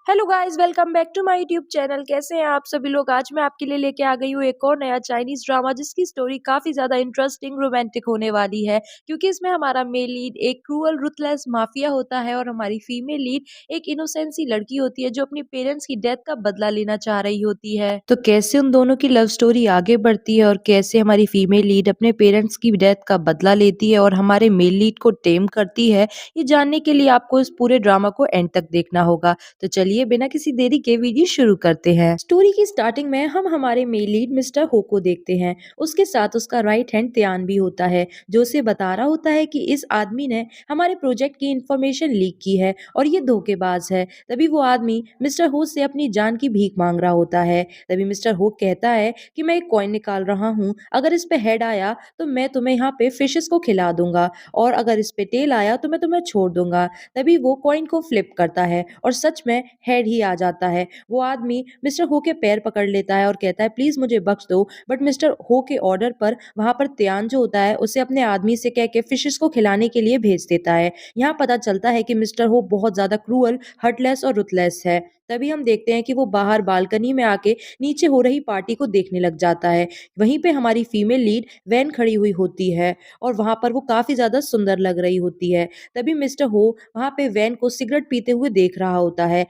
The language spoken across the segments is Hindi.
Hello guys, welcome back to my YouTube channel. कैसे हैं आप सभी लोग। आज मैं आपके लिए लेके आ गई हूँ एक और नया चाइनीज ड्रामा जिसकी स्टोरी काफी ज्यादा इंटरेस्टिंग रोमांटिक होने वाली है, क्योंकि इसमें हमारा मेल लीड एक क्रूअल रुथलेस माफिया होता है और हमारी फीमेल लीड एक इनोसेंट सी लड़की होती है जो अपनी पेरेंट्स की डेथ का बदला लेना चाह रही होती है। तो कैसे उन दोनों की लव स्टोरी आगे बढ़ती है और कैसे हमारी फीमेल लीड अपने पेरेंट्स की डेथ का बदला लेती है और हमारे मेल लीड को टेम करती है, ये जानने के लिए आपको इस पूरे ड्रामा को एंड तक देखना होगा। तो चलिए बिना किसी देरी के वीडियो शुरू करते हैं। स्टोरी की स्टार्टिंग में हम हमारे मेल लीड मिस्टर हो को देखते हैं। उसके साथ उसका राइट हैंड त्यान भी होता है, जो उसे बता रहा होता है कि इस आदमी ने हमारे प्रोजेक्ट की इंफॉर्मेशन लीक की है और ये धोखेबाज है। तभी वो आदमी मिस्टर हो से अपनी जान की भीख मांग रहा होता है। तभी मिस्टर हो कहता है कि मैं एक कॉइन निकाल रहा हूँ, अगर इस पे हेड आया तो मैं तुम्हें यहाँ पे फिशेस को खिला दूंगा और अगर इस पे टेल आया तो मैं तुम्हें छोड़ दूंगा। तभी वो कॉइन को फ्लिप करता है और सच में हेड ही आ जाता है। वो आदमी मिस्टर हो के पैर पकड़ लेता है और कहता है प्लीज मुझे बख्श दो, बट मिस्टर हो के ऑर्डर पर वहां पर त्यान जो होता है उसे अपने आदमी से कह के फिशेस को खिलाने के लिए भेज देता है। यहाँ पता चलता है कि मिस्टर हो बहुत ज्यादा क्रूअल, हर्टलेस और रुथलेस है। तभी हम देखते हैं कि वो बाहर बालकनी में आके नीचे हो रही पार्टी को देखने लग जाता है। वहीं पे हमारी फीमेल लीड वैन खड़ी हुई होती है और वहां पर वो काफी ज्यादा सुंदर लग रही होती है। तभी मिस्टर हो वहां पे वैन को सिगरेट पीते हुए देख रहा होता है।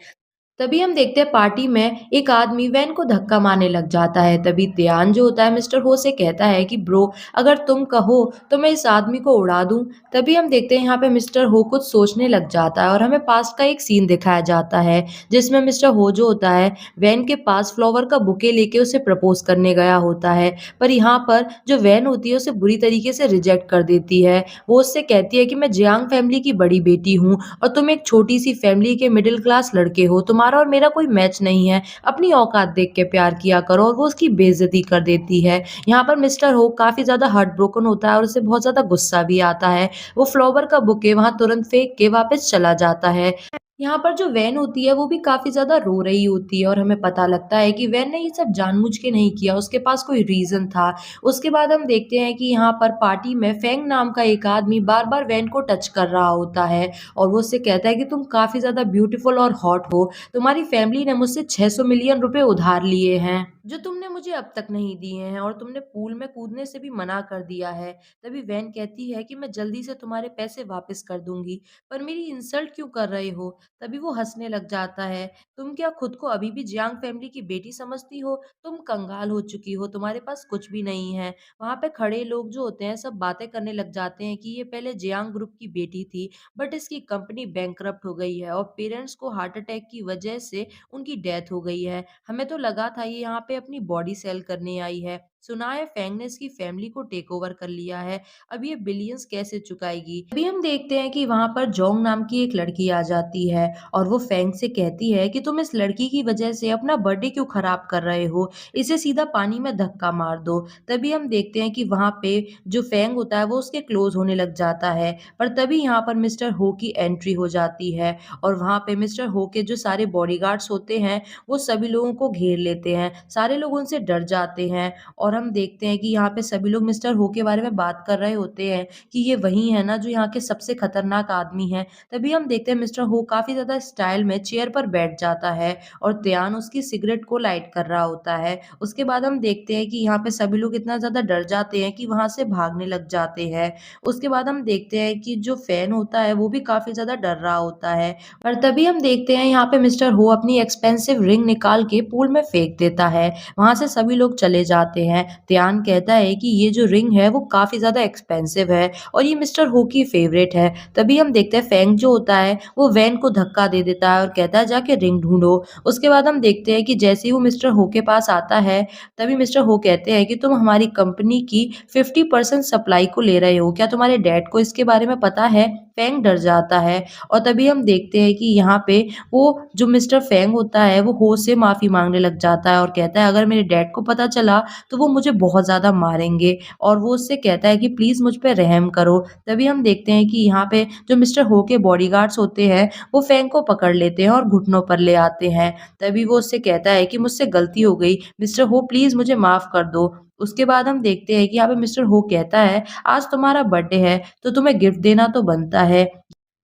तभी हम देखते हैं पार्टी में एक आदमी वैन को धक्का मारने लग जाता है। तभी त्यान जो होता है मिस्टर हो से कहता है कि ब्रो, अगर तुम कहो तो मैं इस आदमी को उड़ा दूं। तभी हम देखते हैं यहाँ पे मिस्टर हो कुछ सोचने लग जाता है और हमें पास्ट का एक सीन दिखाया जाता है जिसमें मिस्टर हो जो होता है वैन के पास फ्लावर का बुके लेके उसे प्रपोज करने गया होता है। पर यहाँ पर जो वैन होती है उसे बुरी तरीके से रिजेक्ट कर देती है। वो उससे कहती है कि मैं जियांग फैमिली की बड़ी बेटी हूँ और तुम एक छोटी सी फैमिली के मिडिल क्लास लड़के हो, तुम्हारा और मेरा कोई मैच नहीं है, अपनी औकात देख के प्यार किया करो। और वो उसकी बेइज्जती कर देती है। यहाँ पर मिस्टर हो काफी ज्यादा हार्ट ब्रोकन होता है और उसे बहुत ज्यादा गुस्सा भी आता है। वो फ्लावर का बुके वहां तुरंत फेंक के वापस चला जाता है। यहाँ पर जो वैन होती है वो भी काफी ज्यादा रो रही होती है और हमें पता लगता है कि वैन ने ये सब जानबूझ के नहीं किया, उसके पास कोई रीजन था। उसके बाद हम देखते हैं कि यहाँ पर पार्टी में फेंग नाम का एक आदमी बार बार वैन को टच कर रहा होता है और वो उससे कहता है कि तुम काफी ज्यादा ब्यूटीफुल और हॉट हो, तुम्हारी फैमिली ने मुझसे 600 मिलियन रुपए उधार लिए हैं जो तुमने मुझे अब तक नहीं दिए हैं और तुमने पूल में कूदने से भी मना कर दिया है। तभी वैन कहती है कि मैं जल्दी से तुम्हारे पैसे वापस कर दूंगी, पर मेरी इंसल्ट क्यों कर रहे हो। तभी वो हंसने लग जाता है। तुम क्या खुद को अभी भी जियांग फैमिली की बेटी समझती हो। तुम कंगाल हो चुकी हो, तुम्हारे पास कुछ भी नहीं है। वहां पे खड़े लोग जो होते हैं सब बातें करने लग जाते हैं कि ये पहले जियांग ग्रुप की बेटी थी, बट इसकी कंपनी बैंकरप्ट हो गई है और पेरेंट्स को हार्ट अटैक की वजह से उनकी डेथ हो गई है। हमें तो लगा था ये यहाँ पे अपनी बॉडी सेल करने आई है। सुना है फैंग ने इसकी फैमिली को टेक ओवर कर लिया है। अब ये बिलियंस कैसे चुकाएगी। अभी हम देखते हैं कि वहां पर जोंग नाम की एक लड़की आ जाती है और वो फैंग से कहती है कि तुम इस लड़की की वजह से अपना बर्थडे क्यों खराब कर रहे हो, इसे सीधा पानी में धक्का मार दो। तभी हम देखते हैं कि वहां पे जो फैंग होता है वो उसके क्लोज होने लग जाता है। पर तभी यहाँ पर मिस्टर हो की एंट्री हो जाती है और वहां पे मिस्टर हो के जो सारे बॉडीगार्ड्स होते हैं वो सभी लोगों को घेर लेते हैं। सारे लोग उनसे डर जाते हैं और हम देखते हैं कि यहाँ पे सभी लोग मिस्टर हो के बारे में बात कर रहे होते हैं कि ये वही है ना जो यहाँ के सबसे खतरनाक आदमी है। तभी हम देखते हैं मिस्टर हो काफी ज्यादा स्टाइल में चेयर पर बैठ जाता है और त्यान उसकी सिगरेट को लाइट कर रहा होता है। उसके बाद हम देखते हैं कि यहाँ पे सभी लोग इतना ज्यादा डर जाते हैं कि वहां से भागने लग जाते हैं। उसके बाद हम देखते हैं कि जो फैन होता है वो भी काफी ज्यादा डर रहा होता है। पर तभी हम देखते हैं यहाँ पे मिस्टर हो अपनी एक्सपेंसिव रिंग निकाल के पूल में फेंक देता है। वहां से सभी लोग चले जाते हैं। त्यान कहता है कि ये जो रिंग है वो काफी ज्यादा एक्सपेंसिव है और ये मिस्टर हो की फेवरेट है। तभी हम देखते हैं फैंग जो होता है वो वैन को धक्का दे देता है और कहता है जाके रिंग ढूंढो। उसके बाद हम देखते हैं कि जैसे ही वो मिस्टर हो के पास आता है तभी मिस्टर हो कहते हैं कि तुम हमारी कंपनी की 50% सप्लाई को ले रहे हो, क्या तुम्हारे डैड को इसके बारे में पता है। फैंग डर जाता है और तभी हम देखते हैं कि यहाँ पे वो जो मिस्टर फैंग होता है वो हो से माफी मांगने लग जाता है और कहता है अगर मेरे डैड को पता चला तो वो मुझे बहुत ज्यादा मारेंगे और वो उससे कहता है कि प्लीज मुझ पे रहम करो। तभी हम देखते हैं कि यहाँ पे जो मिस्टर हो के बॉडीगार्ड्स होते हैं वो फैंग को पकड़ लेते हैं और घुटनों पर ले आते हैं। तभी वो उससे कहता है कि मुझसे गलती हो गई, मिस्टर हो प्लीज मुझे माफ कर दो। उसके बाद हम देखते हैं कि यहाँ पे मिस्टर हो कहता है आज तुम्हारा बर्थडे है तो तुम्हें गिफ्ट देना तो बनता है।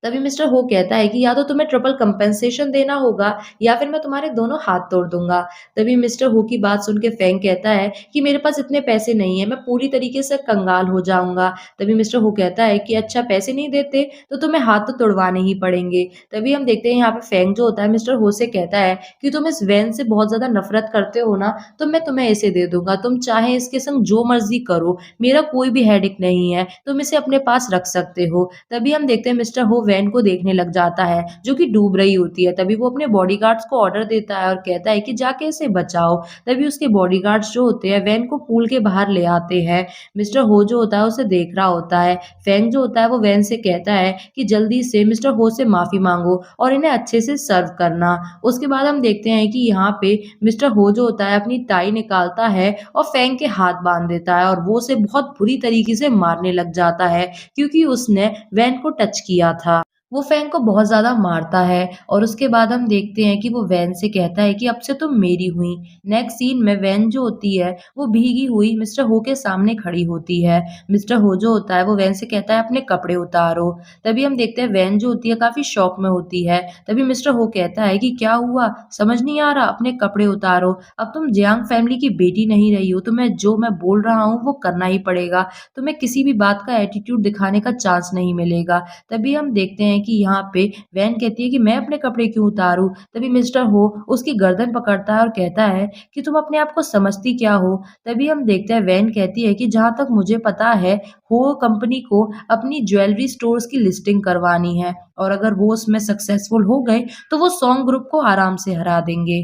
तभी मिस्टर हो कहता है कि या तो तुम्हें ट्रिपल कंपेंसेशन देना होगा या फिर मैं तुम्हारे दोनों हाथ तोड़ दूंगा। तभी मिस्टर हो की बात सुन के फैंग कहता है कि मेरे पास इतने पैसे नहीं है, मैं पूरी तरीके से कंगाल हो जाऊंगा। तभी मिस्टर हो कहता है कि अच्छा, पैसे नहीं देते तो तुम्हें हाथ तो तुड़वाने ही पड़ेंगे। तभी हम देखते हैं यहाँ पे फैंग जो होता है मिस्टर हो से कहता है कि तुम इस वैन से बहुत ज्यादा नफरत करते हो ना, तो मैं तुम्हें इसे दे दूंगा, तुम चाहे इसके संग जो मर्जी करो, मेरा कोई भी हेडेक नहीं है, तुम इसे अपने पास रख सकते हो। तभी हम देखते हैं मिस्टर हो वैन को देखने लग जाता है जो कि डूब रही होती है। तभी वो अपने बॉडीगार्ड्स को ऑर्डर देता है और कहता है कि जाके इसे बचाओ। तभी उसके बॉडीगार्ड्स जो होते हैं वैन को पूल के बाहर ले आते हैं। मिस्टर हो जो होता है उसे देख रहा होता है। फैंग जो होता है वो वैन से कहता है कि जल्दी से मिस्टर हो से माफी मांगो और इन्हें अच्छे से सर्व करना। उसके बाद हम देखते हैं कि यहाँ पे मिस्टर हो जो होता है अपनी टाई निकालता है और फैंग के हाथ बांध देता है और वो उसे बहुत बुरी तरीके से मारने लग जाता है क्योंकि उसने वैन को टच किया था। वो फैंग को बहुत ज़्यादा मारता है और उसके बाद हम देखते हैं कि वो वैन से कहता है कि अब से तुम मेरी हुई। नेक्स्ट सीन में वैन जो होती है वो भीगी हुई मिस्टर हो के सामने खड़ी होती है। मिस्टर हो जो होता है वो वैन से कहता है अपने कपड़े उतारो। तभी हम देखते हैं वैन जो होती है काफ़ी शॉक में होती है। तभी मिस्टर हो कहता है कि क्या हुआ? समझ नहीं आ रहा, अपने कपड़े उतारो। अब तुम जियांग फैमिली की बेटी नहीं रही हो, तुम्हें जो मैं बोल रहा हूँ वो करना ही पड़ेगा। तुम्हें किसी भी बात का एटीट्यूड दिखाने का चांस नहीं मिलेगा। तभी हम देखते हैं कि यहाँ पे वैन कहती है कि मैं अपने कपड़े क्यों उतारूँ? तभी मिस्टर हो उसकी गर्दन पकड़ता है और कहता है कि तुम अपने आप को समझती क्या हो? तभी हम देखते हैं वैन कहती है कि जहाँ तक मुझे पता है, हो कंपनी को अपनी ज्वेलरी स्टोर्स की लिस्टिंग करवानी है और अगर वो उसमें सक्सेसफुल हो गए तो वो सॉन्ग ग्रुप को आराम से हरा देंगे।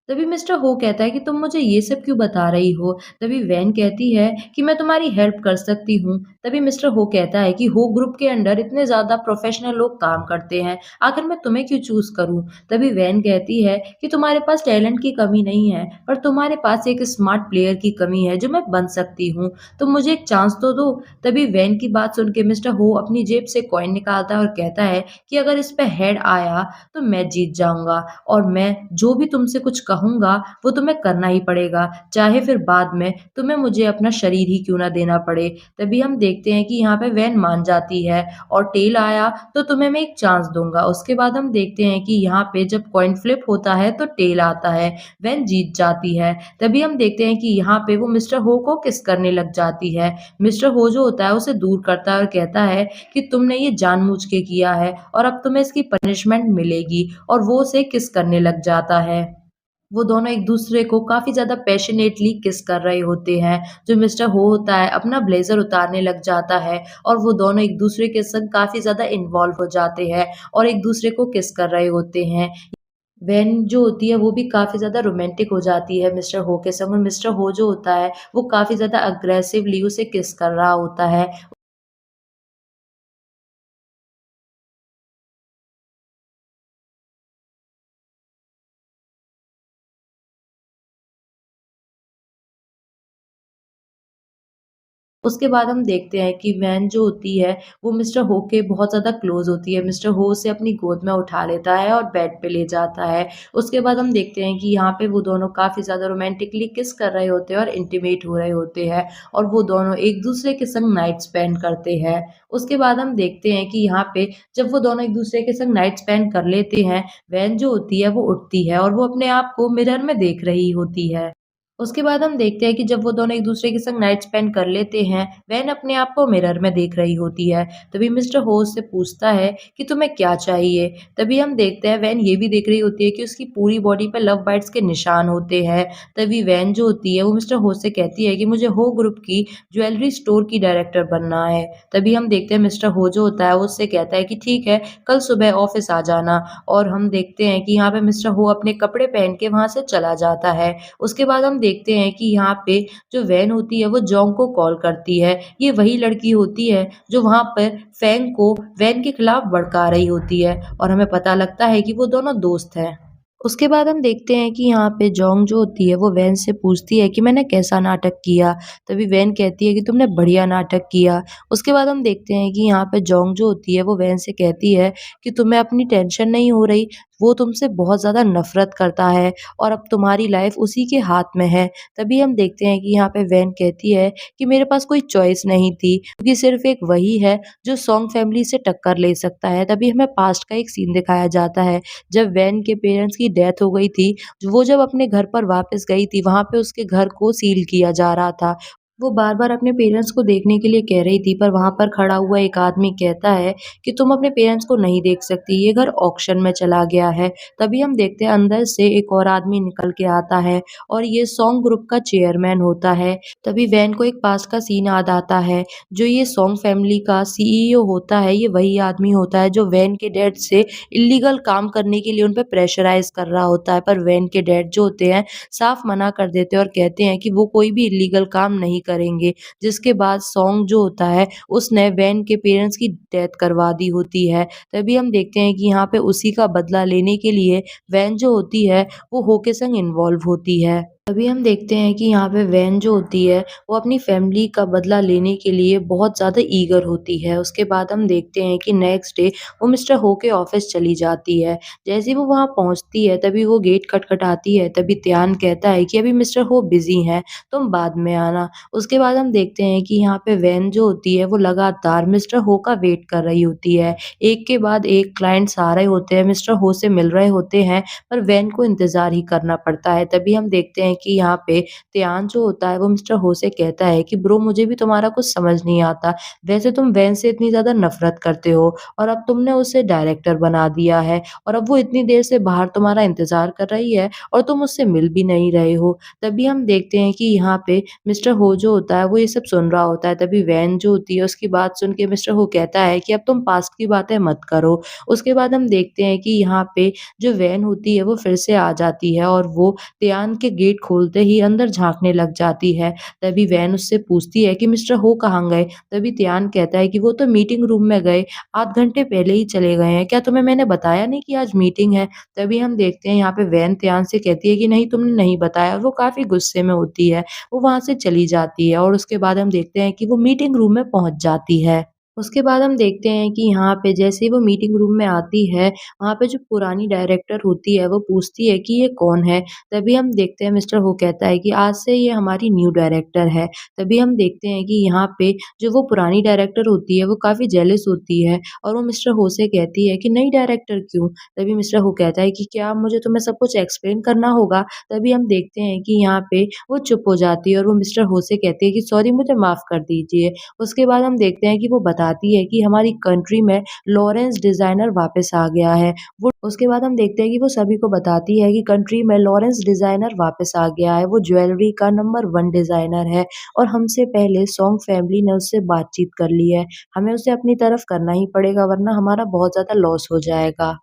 तभी मिस्टर हो कहता है कि तुम मुझे ये सब क्यों बता रही हो? तभी वैन कहती है कि मैं तुम्हारी हेल्प कर सकती हूँ। तभी मिस्टर हो कहता है कि हो ग्रुप के अंडर इतने ज़्यादा प्रोफेशनल लोग काम करते हैं, आखिर मैं तुम्हें क्यों चूज़ करूँ? तभी वैन कहती है कि तुम्हारे पास टैलेंट की कमी नहीं है, पर तुम्हारे पास एक स्मार्ट प्लेयर की कमी है जो मैं बन सकती हूँ। तुम मुझे एक चांस तो दो। तभी वैन की बात सुन के मिस्टर हो अपनी जेब से कॉइन निकालता है और कहता है कि अगर इस पे हेड आया तो मैं जीत जाऊँगा और मैं जो भी तुमसे कुछ कहूँगा वो तुम्हें करना ही पड़ेगा, चाहे फिर बाद में तुम्हें मुझे अपना शरीर ही क्यों ना देना पड़े। तभी हम देखते हैं कि यहाँ पे वैन मान जाती है और टेल आया तो तुम्हें मैं एक चांस दूँगा। उसके बाद हम देखते हैं कि यहाँ पे जब कॉइन फ्लिप होता है तो टेल आता है, वैन जीत जाती है। तभी हम देखते हैं कि यहाँ पे वो मिस्टर हो को किस करने लग जाती है। मिस्टर हो जो होता है उसे दूर करता है और कहता है कि तुमने ये जानबूझ के किया है और अब तुम्हें इसकी पनिशमेंट मिलेगी और वो उसे किस करने लग जाता है। वो दोनों एक-दूसरे को काफ़ी ज़्यादा पैशनेटली किस कर रहे होते हैं। जो मिस्टर हो होता है अपना ब्लेज़र उतारने लग जाता है और वो दोनों एक-दूसरे के संग काफ़ी ज़्यादा इन्वॉल्व हो जाते हैं और एक-दूसरे को किस कर रहे होते हैं। वैन जो होती है वो भी काफ़ी ज़्यादा रोमांटिक हो जाती है मिस्टर हो के संग और मिस्टर हो जो होता है वो काफ़ी ज़्यादा अग्रेसिवली उसे किस कर रहा होता है। उसके बाद हम देखते हैं कि वैन जो होती है, वो मिस्टर हो के बहुत ज़्यादा क्लोज़ होती है। मिस्टर हो उसे अपनी गोद में उठा लेता है और बेड पे ले जाता है। उसके बाद हम देखते हैं कि यहाँ पे वो दोनों काफ़ी ज़्यादा रोमांटिकली किस कर रहे होते हैं और इंटीमेट हो रहे होते हैं और वो दोनों एक-दूसरे के संग नाइट स्पेंड करते हैं। उसके बाद हम देखते हैं कि यहाँ पे जब वो दोनों एक-दूसरे के संग नाइट स्पेंड कर लेते हैं, वैन जो होती है वो उठती है और वो अपने आप को मिरर में देख रही होती है। उसके बाद हम देखते हैं कि जब वो दोनों एक-दूसरे के संग नाइट स्पेंड कर लेते हैं, वैन अपने आप को मिरर में देख रही होती है। तभी मिस्टर हो उससे पूछता है कि तुम्हें क्या चाहिए? तभी हम देखते हैं वैन ये भी देख रही होती है कि उसकी पूरी बॉडी पे लव बाइट्स के निशान होते हैं। तभी वैन जो होती है वो मिस्टर हो से कहती है कि मुझे हो ग्रुप की ज्वेलरी स्टोर की डायरेक्टर बनना है। तभी हम देखते हैं मिस्टर हो जो होता है वो उससे कहता है कि ठीक है, कल सुबह ऑफ़िस आ जाना और हम देखते हैं कि यहाँ पे मिस्टर हो अपने कपड़े पहन के वहाँ से चला जाता है। उसके बाद हम देखते हैं कि यहाँ पे जो वैन होती है वो जोंग को कॉल करती है। ये वही लड़की होती है जो वहाँ पर फैंग को वैन के खिलाफ भड़का रही होती है और हमें पता लगता है कि वो दोनों दोस्त हैं। उसके बाद हम देखते हैं कि यहाँ पे जोंग जो होती है वो वैन से पूछती है कि मैंने कैसा नाटक किया? तभी वैन कहती है कि तुमने बढ़िया नाटक किया। उसके बाद हम देखते हैं कि यहाँ पे जोंग जो होती है वो वैन से कहती है कि तुम्हें अपनी टेंशन नहीं हो रही, वो तुमसे बहुत ज़्यादा नफ़रत करता है और अब तुम्हारी लाइफ़ उसी के हाथ में है। तभी हम देखते हैं कि यहाँ पे वैन कहती है कि मेरे पास कोई चॉइस नहीं थी, क्योंकि सिर्फ़ एक वही है जो सोंग फैमिली से टक्कर ले सकता है। तभी हमें पास्ट का एक सीन दिखाया जाता है जब वैन के पेरेंट्स की डेथ हो गई थी, वो जब अपने घर पर वापस गई थी, वहाँ पे उसके घर को सील किया जा रहा था। वो बार-बार अपने पेरेंट्स को देखने के लिए कह रही थी, पर वहाँ पर खड़ा हुआ एक आदमी कहता है कि तुम अपने पेरेंट्स को नहीं देख सकती, ये घर ऑक्शन में चला गया है। तभी हम देखते हैं अंदर से एक और आदमी निकल के आता है और ये सॉन्ग ग्रुप का चेयरमैन होता है। तभी वैन को एक पास का सीन याद आता है, जो ये सॉन्ग फैमिली का सीईओ होता है, ये वही आदमी होता है जो वैन के डैड से इल्लीगल काम करने के लिए उन पे प्रेशराइज़ कर रहा होता है, पर वैन के डैड जो होते हैं, साफ मना कर देते हैं और कहते हैं कि वो कोई भी इल्लीगल काम नहीं करेंगे। जिसके बाद सॉन्ग जो होता है, उसने वैन के पेरेंट्स की डेथ करवा दी होती है। तभी हम देखते हैं कि यहाँ पे उसी का बदला लेने के लिए वैन जो होती है, वो हो के संग इन्वॉल्व होती है। तभी हम देखते हैं कि यहाँ पे वैन जो होती है, वो अपनी फैमिली का बदला लेने के लिए बहुत ज़्यादा ईगर होती है। उसके बाद हम देखते हैं कि नेक्स्ट डे वो मिस्टर हो के ऑफ़िस चली जाती है। जैसे ही वो वहाँ पहुँचती है, तभी वो गेट खटखटाती है, तभी त्यान कहता है कि अभी मिस्टर हो बिज़ी हैं, तुम बाद में आना। उसके बाद हम देखते हैं कि यहाँ पे वैन जो होती है, वो लगातार मिस्टर हो का वेट कर रही होती है। एक के बाद एक क्लाइंट्स आ रहे होते हैं, मिस्टर हो से मिल रहे होते हैं, पर वैन को इंतज़ार ही करना पड़ता है। तभी हम देखते हैं कि यहाँ पे तियान जो होता है वो मिस्टर हो से कहता है कि ब्रो मुझे भी तुम्हारा कुछ समझ नहीं आता। वैसे तुम वैन से इतनी ज़्यादा नफ़रत करते हो और अब तुमने उसे डायरेक्टर बना दिया है और अब वो इतनी देर से बाहर तुम्हारा इंतज़ार कर रही है और तुम उससे मिल भी नहीं रहे हो। तभी हम देखते हैं कि यहाँ पे मिस्टर हो जो होता है वो ये सब सुन रहा होता है। तभी वैन जो होती है उसकी बात सुन के मिस्टर हो कहता है कि अब तुम पास्ट की बातें मत करो। उसके बाद हम देखते हैं कि यहाँ पे जो वैन होती है वो फिर से आ जाती है और वो तियान के गेट खोलते ही अंदर झाँकने लग जाती है। तभी वैन उससे पूछती है कि मिस्टर हो कहाँ गए? तभी तियान कहता है कि वो तो मीटिंग रूम में गए, आध घंटे पहले ही चले गए हैं। क्या तुम्हें मैंने बताया नहीं कि आज मीटिंग है? तभी हम देखते हैं यहाँ पे वैन तियान से कहती है कि नहीं तुमने नहीं बताया और वो काफ़ी गुस्से में होती है। वो वहाँ से चली जाती है और उसके बाद हम देखते हैं कि वो मीटिंग रूम में पहुँच जाती है। उसके बाद हम देखते हैं कि यहाँ पे जैसे ही वो मीटिंग रूम में आती है, वहाँ पे जो पुरानी डायरेक्टर होती है, वो पूछती है कि ये कौन है? तभी हम देखते हैं मिस्टर हो कहता है कि आज से ये हमारी न्यू डायरेक्टर है। तभी हम देखते हैं कि यहाँ पे जो वो पुरानी डायरेक्टर होती है, वो काफ़ी जेलस होती है और वो मिस्टर हो से कहती है कि नई डायरेक्टर क्यों? तभी मिस्टर हो कहता है कि क्या मुझे तुम्हें सब कुछ एक्सप्लेन करना होगा? तभी हम देखते हैं कि यहाँ पे वो चुप हो जाती है और वो मिस्टर हो से कहती है कि सॉरी मुझे माफ़ कर दीजिए। उसके बाद हम देखते हैं कि वो बताती है कि हमारी कंट्री में लॉरेंस डिज़ाइनर वापस आ गया है। वो उसके बाद हम देखते हैं कि वो सभी को बताती है कि कंट्री में लॉरेंस डिज़ाइनर वापस आ गया है। वो ज्वेलरी का नंबर 1 डिज़ाइनर है और हमसे पहले सोंग फैमिली ने उससे बातचीत कर ली है। हमें उसे अपनी तरफ करना ही पड़ेगा वरना हमारा बहुत ज़्यादा लॉस हो जाएगा।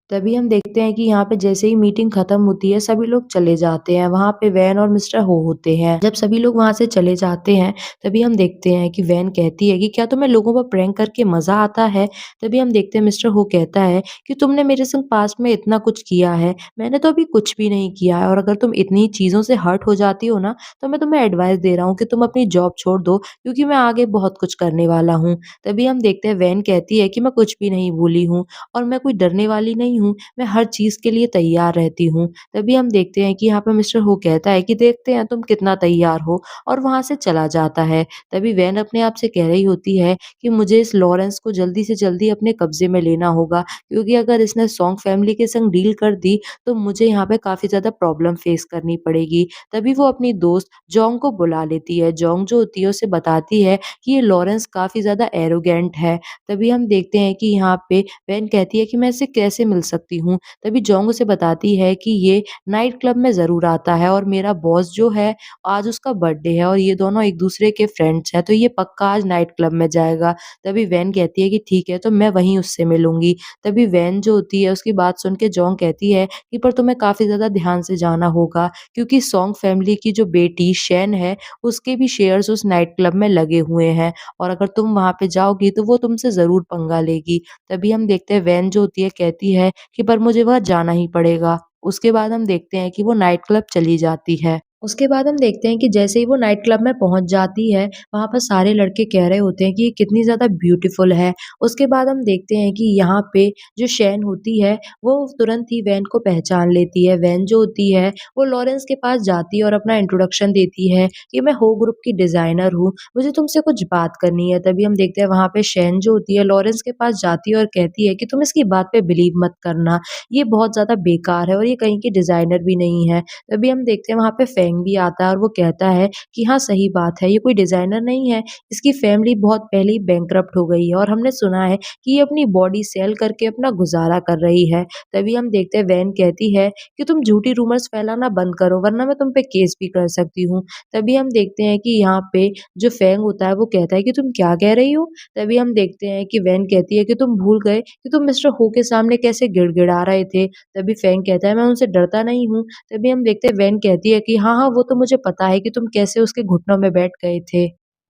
तभी हम देखते हैं कि यहाँ पे जैसे ही मीटिंग खत्म होती है, सभी लोग चले जाते हैं। वहाँ पे वैन और मिस्टर हो होते हैं। जब सभी लोग वहाँ से चले जाते हैं, तभी हम देखते हैं कि वैन कहती है कि क्या तुम्हें लोगों पर प्रैंक करके मज़ा आता है? तभी हम देखते हैं मिस्टर हो कहता है कि तुमने मेरे संग पास्ट में इतना कुछ किया है, मैंने तो अभी कुछ भी नहीं किया है और अगर तुम इतनी चीज़ों से हर्ट हो जाती हो ना, तो मैं तुम्हें एडवाइस दे रहा हूँ कि तुम अपनी जॉब छोड़ दो क्योंकि मैं आगे बहुत कुछ करने वाला हूँ। तभी हम देखते हैं वैन कहती है कि मैं कुछ भी नहीं भूली हूँ और मैं कोई डरने वाली नहीं हूँ, मैं हर चीज़ के लिए तैयार रहती हूँ। तभी हम देखते हैं कि यहाँ पे मिस्टर हो कहता है कि देखते हैं तुम कितना तैयार हो और वहाँ से चला जाता है। तभी वैन अपने आप से कह रही होती है कि मुझे इस लॉरेंस को जल्दी से जल्दी अपने कब्ज़े में लेना होगा क्योंकि अगर इसने सॉन्ग फैमिली के संग डील कर दी तो मुझे यहाँ पे काफ़ी ज़्यादा प्रॉब्लम फेस करनी पड़ेगी। तभी वो अपनी दोस्त जोंग को बुला लेती है। जोंग जो होती है उसे बताती है कि ये लॉरेंस काफ़ी ज़्यादा एरोगेंट है। तभी हम देखते हैं कि यहाँ पे वैन कहती है कि मैं इससे कैसे मिल सकती हूँ? तभी जोंग उसे बताती है कि ये नाइट क्लब में ज़रूर आता है और मेरा बॉस जो है आज उसका बर्थडे है और ये दोनों एक-दूसरे के फ्रेंड्स हैं, तो ये पक्का आज नाइट क्लब में जाएगा। तभी वैन कहती है कि ठीक है, तो मैं वहीं उससे मिलूँगी। तभी वैन जो होती है उसकी बात सुन के जोंग कहती है कि पर तुम्हें काफ़ी ज़्यादा ध्यान से जाना होगा क्योंकि सोंग फैमिली की जो बेटी शेन है, उसके भी शेयर्स उस नाइट क्लब में लगे हुए हैं और अगर तुम वहाँ पे जाओगी तो वो तुमसे ज़रूर पंगा लेगी। तभी हम देखते हैं वैन जो होती है कहती है कि पर मुझे वहाँ जाना ही पड़ेगा। उसके बाद हम देखते हैं कि वो नाइट क्लब चली जाती है। उसके बाद हम देखते हैं कि जैसे ही वो नाइट क्लब में पहुँच जाती है, वहाँ पर सारे लड़के कह रहे होते हैं कि ये कितनी ज़्यादा ब्यूटीफुल है। उसके बाद हम देखते हैं कि यहाँ पे जो शैन होती है, वो तुरंत ही वैन को पहचान लेती है। वैन जो होती है, वो लॉरेंस के पास जाती है और अपना इंट्रोडक्शन देती है कि मैं हो ग्रुप की डिज़ाइनर हूँ, मुझे तुमसे कुछ बात करनी है। तभी हम देखते हैं वहाँ पे शैन जो होती है, लॉरेंस के पास जाती है और कहती है कि तुम इसकी बात पे बिलीव मत करना, ये बहुत ज़्यादा बेकार है और ये कहीं की डिज़ाइनर भी नहीं है। तभी हम देखते हैं वहाँ पे फेंग भी आता है और वो कहता है कि हाँ, सही बात है, ये कोई डिज़ाइनर नहीं है, इसकी फैमिली बहुत पहले ही बैंकरप्ट हो गई है और हमने सुना है कि ये अपनी बॉडी सेल करके अपना गुज़ारा कर रही है। तभी हम देखते हैं वैन कहती है कि तुम झूठी रूमर्स फैलाना बंद करो वरना मैं तुम पे केस भी कर सकती हूँ। तभी हम देखते हैं कि यहाँ पे जो फेंग होता है वो कहता है कि तुम क्या कह रही हो? तभी हम देखते हैं कि वैन कहती है कि तुम भूल गए कि तुम मिस्टर हो के सामने कैसे गिड़गिड़ा रहे थे। तभी फेंग कहता है मैं उनसे डरता नहीं हूँ। तभी हम देखते हैं वैन कहती है कि हाँ, हाँ, वो तो मुझे पता है कि तुम कैसे उसके घुटनों में बैठ गए थे।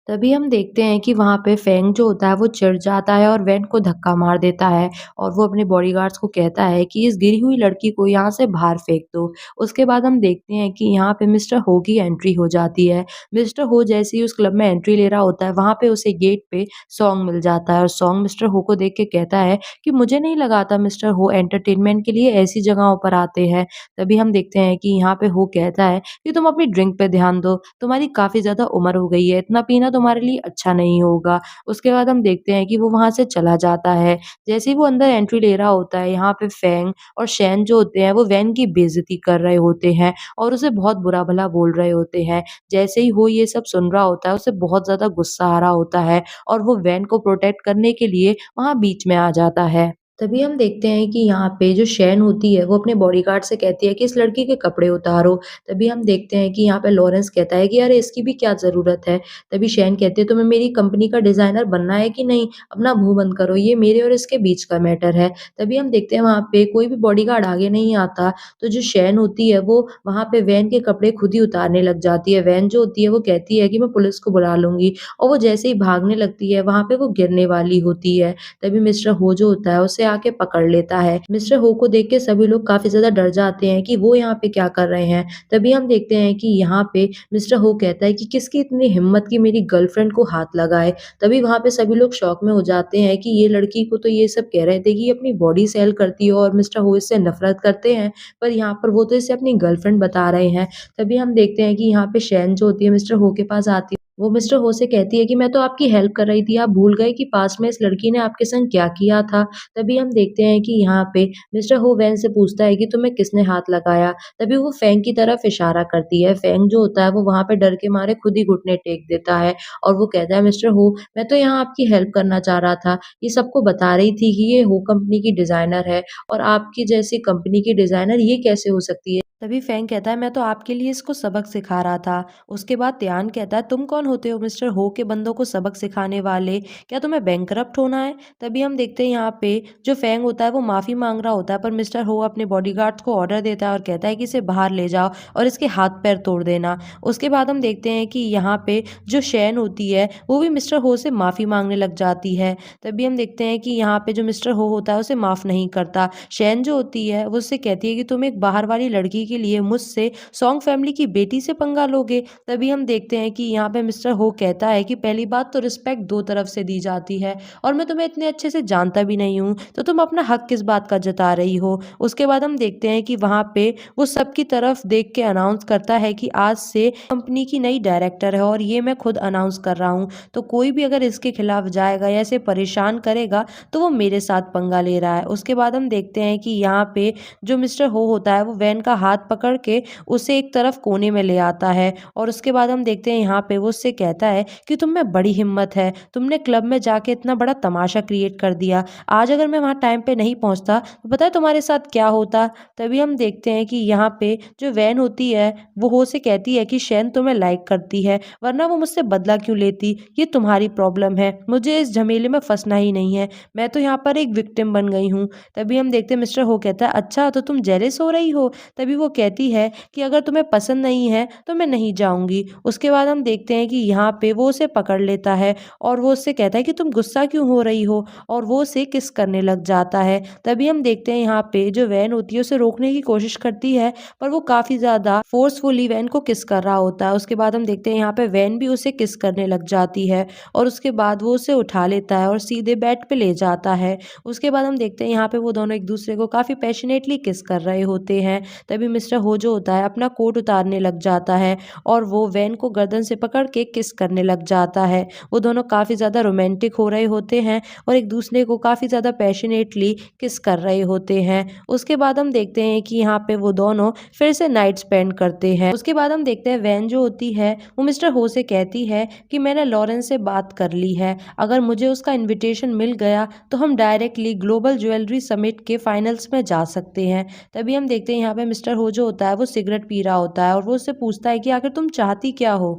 तभी हम देखते हैं कि वहाँ पे फेंग जो होता है वो चिढ़ जाता है और वैन को धक्का मार देता है और वो अपने बॉडीगार्ड्स को कहता है कि इस गिरी हुई लड़की को यहाँ से बाहर फेंक दो। उसके बाद हम देखते हैं कि यहाँ पे मिस्टर हो की एंट्री हो जाती है। मिस्टर हो जैसे ही उस क्लब में एंट्री ले रहा होता है, वहाँ पे उसे गेट पे सॉन्ग मिल जाता है और सॉन्ग मिस्टर हो को देख के कहता है कि मुझे नहीं लगा था मिस्टर हो एंटरटेनमेंट के लिए ऐसी जगहों पर आते हैं। तभी हम देखते हैं कि यहाँ पे हो कहता है कि तुम अपनी ड्रिंक पे ध्यान दो, तुम्हारी काफ़ी ज़्यादा उम्र हो गई है, इतना पीना तुम्हारे लिए अच्छा नहीं होगा। उसके बाद हम देखते हैं कि वो वहाँ से चला जाता है। जैसे ही वो अंदर एंट्री ले रहा होता है, यहाँ पे फेंग और शैन जो होते हैं, वो वैन की बेइज़्ज़ती कर रहे होते हैं और उसे बहुत बुरा-भला बोल रहे होते हैं। जैसे ही वो ये सब सुन रहा होता है, उसे बहुत ज़्यादा गुस्सा आ रहा होता है और वो वैन को प्रोटेक्ट करने के लिए वहाँ बीच में आ जाता है। तभी हम देखते हैं कि यहाँ पे जो शैन होती है, वो अपने बॉडीगार्ड से कहती है कि इस लड़की के कपड़े उतारो। तभी हम देखते हैं कि यहाँ पे लॉरेंस कहता है कि अरे इसकी भी क्या ज़रूरत है? तभी शैन कहती है तुम्हें मेरी कंपनी का डिज़ाइनर बनना है कि नहीं? अपना मुँह बंद करो, ये मेरे और इसके बीच का मैटर है। तभी हम देखते हैं वहाँ पे कोई भी बॉडीगार्ड आगे नहीं आता, तो जो शैन होती है वो वहाँ पे वैन के कपड़े खुद ही उतारने लग जाती है। वैन जो होती है वो कहती है कि मैं पुलिस को बुला लूँगी और वो जैसे ही भागने लगती है, वहाँ पे वो गिरने वाली होती है। तभी मिस्टर हो जो होता है उसे आके पकड़ लेता है। मिस्टर हो को देख के सभी लोग काफ़ी ज़्यादा डर जाते हैं कि वो यहाँ पे क्या कर रहे हैं। तभी हम देखते हैं कि यहाँ पे मिस्टर हो कहता है कि किसकी इतनी हिम्मत कि मेरी गर्लफ्रेंड को हाथ लगाए। तभी वहाँ पे सभी लोग शॉक में हो जाते हैं कि ये लड़की को तो ये सब कह रहे थे कि ये अपनी बॉडी सेल करती है और मिस्टर हो इससे नफ़रत करते हैं, पर यहाँ पर वो तो इसे अपनी गर्लफ्रेंड बता रहे हैं। तभी हम देखते हैं कि यहाँ पे शैन जो होती है मिस्टर हो के पास आती है। वो मिस्टर हो से कहती है कि मैं तो आपकी हेल्प कर रही थी, आप भूल गए कि पास्ट में इस लड़की ने आपके संग क्या किया था? तभी हम देखते हैं कि यहाँ पे मिस्टर हो वैन से पूछता है कि तुम्हें किसने हाथ लगाया? तभी वो फेंग की तरफ इशारा करती है। फेंग जो होता है वो वहाँ पे डर के मारे खुद ही घुटने टेक देता है और वो कहता है मिस्टर हो मैं तो यहाँ आपकी हेल्प करना चाह रहा था। ये सबको बता रही थी कि ये हो कंपनी की डिज़ाइनर है और आपकी जैसी कंपनी की डिज़ाइनर ये कैसे हो सकती है? तभी फेंग कहता है मैं तो आपके लिए इसको सबक सिखा रहा था। उसके बाद त्यान कहता है तुम कौन होते हो मिस्टर हो के बंदों को सबक सिखाने वाले? क्या तुम्हें बैंकरप्ट होना है? तभी हम देखते हैं यहाँ पे जो फेंग होता है वो माफ़ी माँग रहा होता है पर मिस्टर हो अपने बॉडीगार्ड्स को ऑर्डर देता है और कहता है कि इसे बाहर ले जाओ और इसके हाथ-पैर तोड़ देना। उसके बाद हम देखते हैं कि यहाँ पे जो शैन होती है वो भी मिस्टर हो से माफ़ी माँगने लग जाती है। तभी हम देखते हैं कि यहाँ पे जो मिस्टर हो होता है उसे माफ़ नहीं करता। शैन जो होती है वो उससे कहती है कि तुम एक बाहर वाली लड़की के लिए मुझसे सॉन्ग फैमिली की बेटी से पंगा लोगे। तभी हम देखते हैं कि यहाँ पे मिस्टर हो कहता है कि पहली बात तो रिस्पेक्ट दो तरफ से दी जाती है और मैं तुम्हें इतने अच्छे से जानता भी नहीं हूँ, तो तुम अपना हक किस बात का जता रही हो? उसके बाद हम देखते हैं कि वहाँ पे वो सबकी तरफ देख के अनाउंस करता है कि आज से कंपनी की नई डायरेक्टर है और ये मैं खुद अनाउंस कर रहा हूँ। तो कोई भी अगर इसके खिलाफ जाएगा या इसे परेशान करेगा तो वो मेरे साथ पंगा ले रहा है। उसके बाद हम देखते हैं कि यहाँ पे जो मिस्टर हो होता है वो वैन का हाथ पकड़ के उसे एक तरफ कोने में ले आता है और उसके बाद हम देखते हैं यहाँ पे वो उससे कहता है कि तुम में बड़ी हिम्मत है, तुमने क्लब में जाके इतना बड़ा तमाशा क्रिएट कर दिया। आज अगर मैं वहाँ टाइम पे नहीं पहुँचता तो पता है तुम्हारे साथ क्या होता? तभी हम देखते हैं कि यहाँ पे जो वैन होती है वो हो से कहती है कि शैन तुम्हें लाइक करती है, वरना वो मुझसे बदला क्यों लेती? ये तुम्हारी प्रॉब्लम है, मुझे इस झमेले में फंसना ही नहीं है। मैं तो यहाँ पर एक विक्टिम बन गई हूँ। तभी हम देखते हैं मिस्टर हो कहता है अच्छा तो तुम जेलस हो रही हो? तभी वो कहती है कि अगर तुम्हें पसंद नहीं है तो मैं नहीं जाऊँगी। उसके बाद हम देखते हैं कि यहाँ पे वो उसे पकड़ लेता है और वो उससे कहता है कि तुम गुस्सा क्यों हो रही हो, और वो उसे किस करने लग जाता है। तभी हम देखते हैं यहाँ पे जो वैन होती है उसे रोकने की कोशिश करती है, पर वो काफ़ी ज़्यादा फ़ोर्सफुली वैन को किस कर रहा होता है। उसके बाद हम देखते हैं यहाँ पे वैन भी उसे किस करने लग जाती है और उसके बाद वो उसे उठा लेता है और सीधे बेड पे ले जाता है। उसके बाद हम देखते हैं यहाँ पे वो दोनों एक-दूसरे को काफ़ी पैशनेटली किस कर रहे होते हैं। तभी मिस्टर हो जो होता है अपना कोट उतारने लग जाता है और वो वैन को गर्दन से पकड़ के किस करने लग जाता है। वो दोनों काफ़ी ज़्यादा रोमांटिक हो रहे होते हैं और एक-दूसरे को काफ़ी ज़्यादा पैशनेटली किस कर रहे होते हैं। उसके बाद हम देखते हैं कि यहाँ पे वो दोनों फिर से नाइट स्पेंड करते हैं। उसके बाद हम देखते हैं वैन जो होती है वो मिस्टर हो से कहती है कि मैंने लॉरेंस से बात कर ली है। अगर मुझे उसका इन्विटेशन मिल गया तो हम डायरेक्टली ग्लोबल ज्वेलरी समिट के फाइनल्स में जा सकते हैं। तभी हम देखते हैं यहाँ पे मिस्टर हो जो होता है वो सिगरेट पी रहा होता है और वो उससे पूछता है कि आखिर तुम चाहती क्या हो?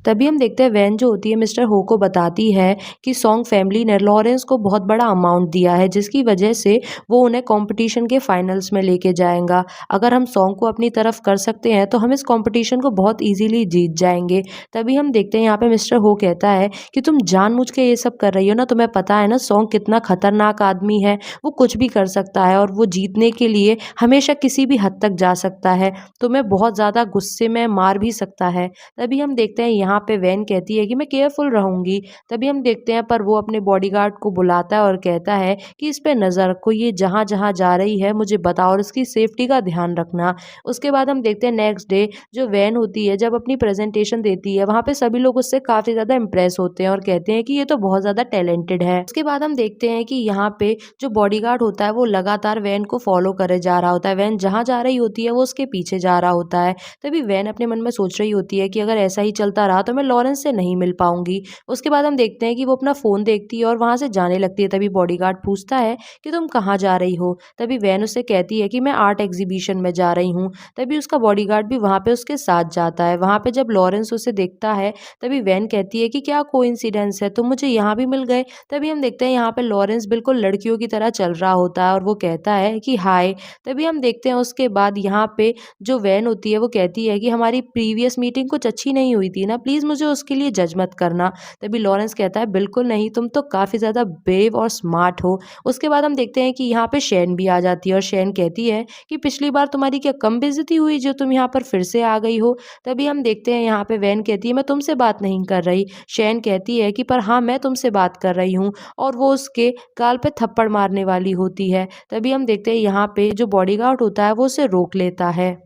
तभी हम देखते हैं वैन जो होती है मिस्टर हो को बताती है कि सॉन्ग फैमिली ने लॉरेंस को बहुत बड़ा अमाउंट दिया है, जिसकी वजह से वो उन्हें कंपटीशन के फाइनल्स में लेके जाएगा। अगर हम सॉन्ग को अपनी तरफ कर सकते हैं तो हम इस कंपटीशन को बहुत इजीली जीत जाएंगे। तभी हम देखते हैं यहाँ पे मिस्टर हो कहता है कि तुम जानबूझ के ये सब कर रही हो ना, तुम्हें पता है ना सॉन्ग कितना खतरनाक आदमी है, वो कुछ भी कर सकता है और वो जीतने के लिए हमेशा किसी भी हद तक जा सकता है, तुम्हें बहुत ज़्यादा गुस्से में मार भी सकता है। तभी हम देखते हैं यहाँ पे वैन कहती है कि मैं केयरफुल रहूंगी। तभी हम देखते हैं पर वो अपने बॉडीगार्ड को बुलाता है और कहता है कि इस पे नजर रखो, ये जहाँ जहाँ जा रही है मुझे बताओ और इसकी सेफ्टी का ध्यान रखना। उसके बाद हम देखते हैं नेक्स्ट डे जो वैन होती है जब अपनी प्रेजेंटेशन देती है वहाँ पे सभी लोग उससे काफी ज्यादा इम्प्रेस होते हैं और कहते हैं कि ये तो बहुत ज्यादा टैलेंटेड है। उसके बाद हम देखते हैं कि यहाँ पे जो बॉडीगार्ड होता है वो लगातार वैन को फॉलो करे जा रहा होता है। वैन जहाँ जा रही होती है वो उसके पीछे जा रहा होता है। तभी वैन अपने मन में सोच रही होती है कि अगर ऐसा ही चलता रहा तो मैं लॉरेंस से नहीं मिल पाऊंगी। उसके बाद हम देखते हैं कि वो अपना फोन देखती है और वहां से जाने लगती है। तभी बॉडीगार्ड पूछता है कि तुम कहाँ जा रही हो? तभी वैन उससे कहती है कि मैं आर्ट एग्जीबिशन में जा रही हूँ। तभी उसका बॉडीगार्ड भी वहां पे उसके साथ जाता है। वहां पे जब लॉरेंस उसे देखता है तभी वैन कहती है कि क्या कोइंसिडेंस है, तुम मुझे यहाँ भी मिल गए। तभी हम देखते हैं यहाँ पे लॉरेंस बिल्कुल लड़कियों की तरह चल रहा होता है और वो कहता है कि हाय। तभी हम देखते हैं उसके बाद यहाँ पे जो वैन होती है वो कहती है कि हमारी प्रीवियस मीटिंग कुछ अच्छी नहीं हुई थी ना, प्लीज मुझे उसके लिए जज मत करना। तभी लॉरेंस कहता है बिल्कुल नहीं, तुम तो काफी ज्यादा ब्रेव और स्मार्ट हो। उसके बाद हम देखते हैं कि यहाँ पे शैन भी आ जाती है और शैन कहती है कि पिछली बार तुम्हारी क्या कम बेइज्जती हुई जो तुम यहाँ पर फिर से आ गई हो? तभी हम देखते हैं यहाँ पे वैन कहती है मैं तुमसे बात नहीं कर रही। शैन कहती है कि पर हाँ मैं तुमसे बात कर रही हूँ, और वो उसके गाल पे थप्पड़ मारने वाली होती है। तभी हम देखते हैं यहाँ पे जो बॉडीगार्ड होता है वो उसे रोक लेता है।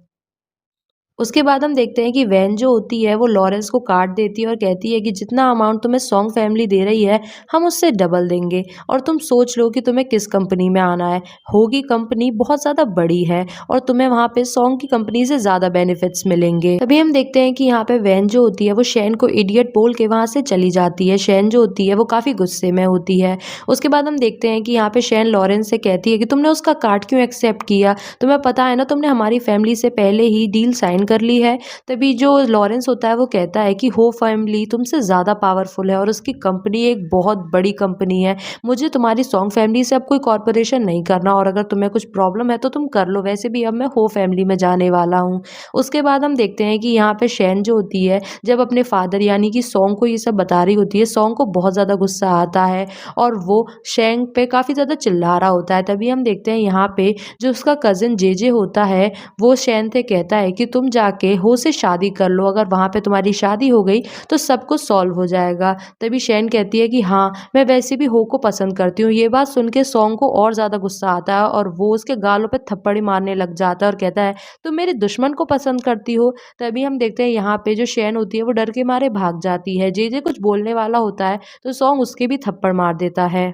उसके बाद हम देखते हैं कि वैन जो होती है वो लॉरेंस को काट देती है और कहती है कि जितना अमाउंट तुम्हें सॉन्ग फैमिली दे रही है हम उससे डबल देंगे, और तुम सोच लो कि तुम्हें किस कंपनी में आना है। होगी कंपनी बहुत ज़्यादा बड़ी है और तुम्हें वहाँ पे सॉन्ग की कंपनी से ज़्यादा बेनिफिट्स मिलेंगे। तभी हम देखते हैं कि यहाँ पे वैन जो होती है वो शैन को इडियट बोल के वहाँ से चली जाती है। शैन जो होती है वो काफ़ी गुस्से में होती है। उसके बाद हम देखते हैं कि यहाँ पे शैन लॉरेंस से कहती है कि तुमने उसका कार्ड क्यों एक्सेप्ट किया, तुम्हें पता है ना तुमने हमारी फैमिली से पहले ही डील साइन कर ली है। तभी जो लॉरेंस होता है वो कहता है कि हो फैमिली तुमसे ज़्यादा पावरफुल है और उसकी कंपनी एक बहुत बड़ी कंपनी है, मुझे तुम्हारी सॉन्ग फैमिली से अब कोई कॉर्पोरेशन नहीं करना, और अगर तुम्हें कुछ प्रॉब्लम है तो तुम कर लो, वैसे भी अब मैं हो फैमिली में जाने वाला हूँ। उसके बाद हम देखते हैं कि यहाँ पे शैन जो होती है जब अपने फादर यानी कि सॉन्ग को ये सब बता रही होती है, सॉन्ग को बहुत ज़्यादा गुस्सा आता है और वो शैंग पे काफ़ी ज़्यादा चिल्ला रहा होता है। तभी हम देखते हैं यहाँ पे जो उसका कज़न जेजे होता है वो शैन से कहता है कि तुम जाके हो से शादी कर लो, अगर वहाँ पे तुम्हारी शादी हो गई तो सब कुछ सॉल्व हो जाएगा। तभी शैन कहती है कि हाँ मैं वैसे भी हो को पसंद करती हूँ। ये बात सुन के सॉन्ग को और ज़्यादा गुस्सा आता है और वो उसके गालों पे थप्पड़ी मारने लग जाता है और कहता है तुम मेरे दुश्मन को पसंद करती हो। तभी हम देखते हैं यहाँ पे जो शैन होती है वो डर के मारे भाग जाती है। जे कुछ बोलने वाला होता है तो सॉन्ग उसके भी थप्पड़ मार देता है।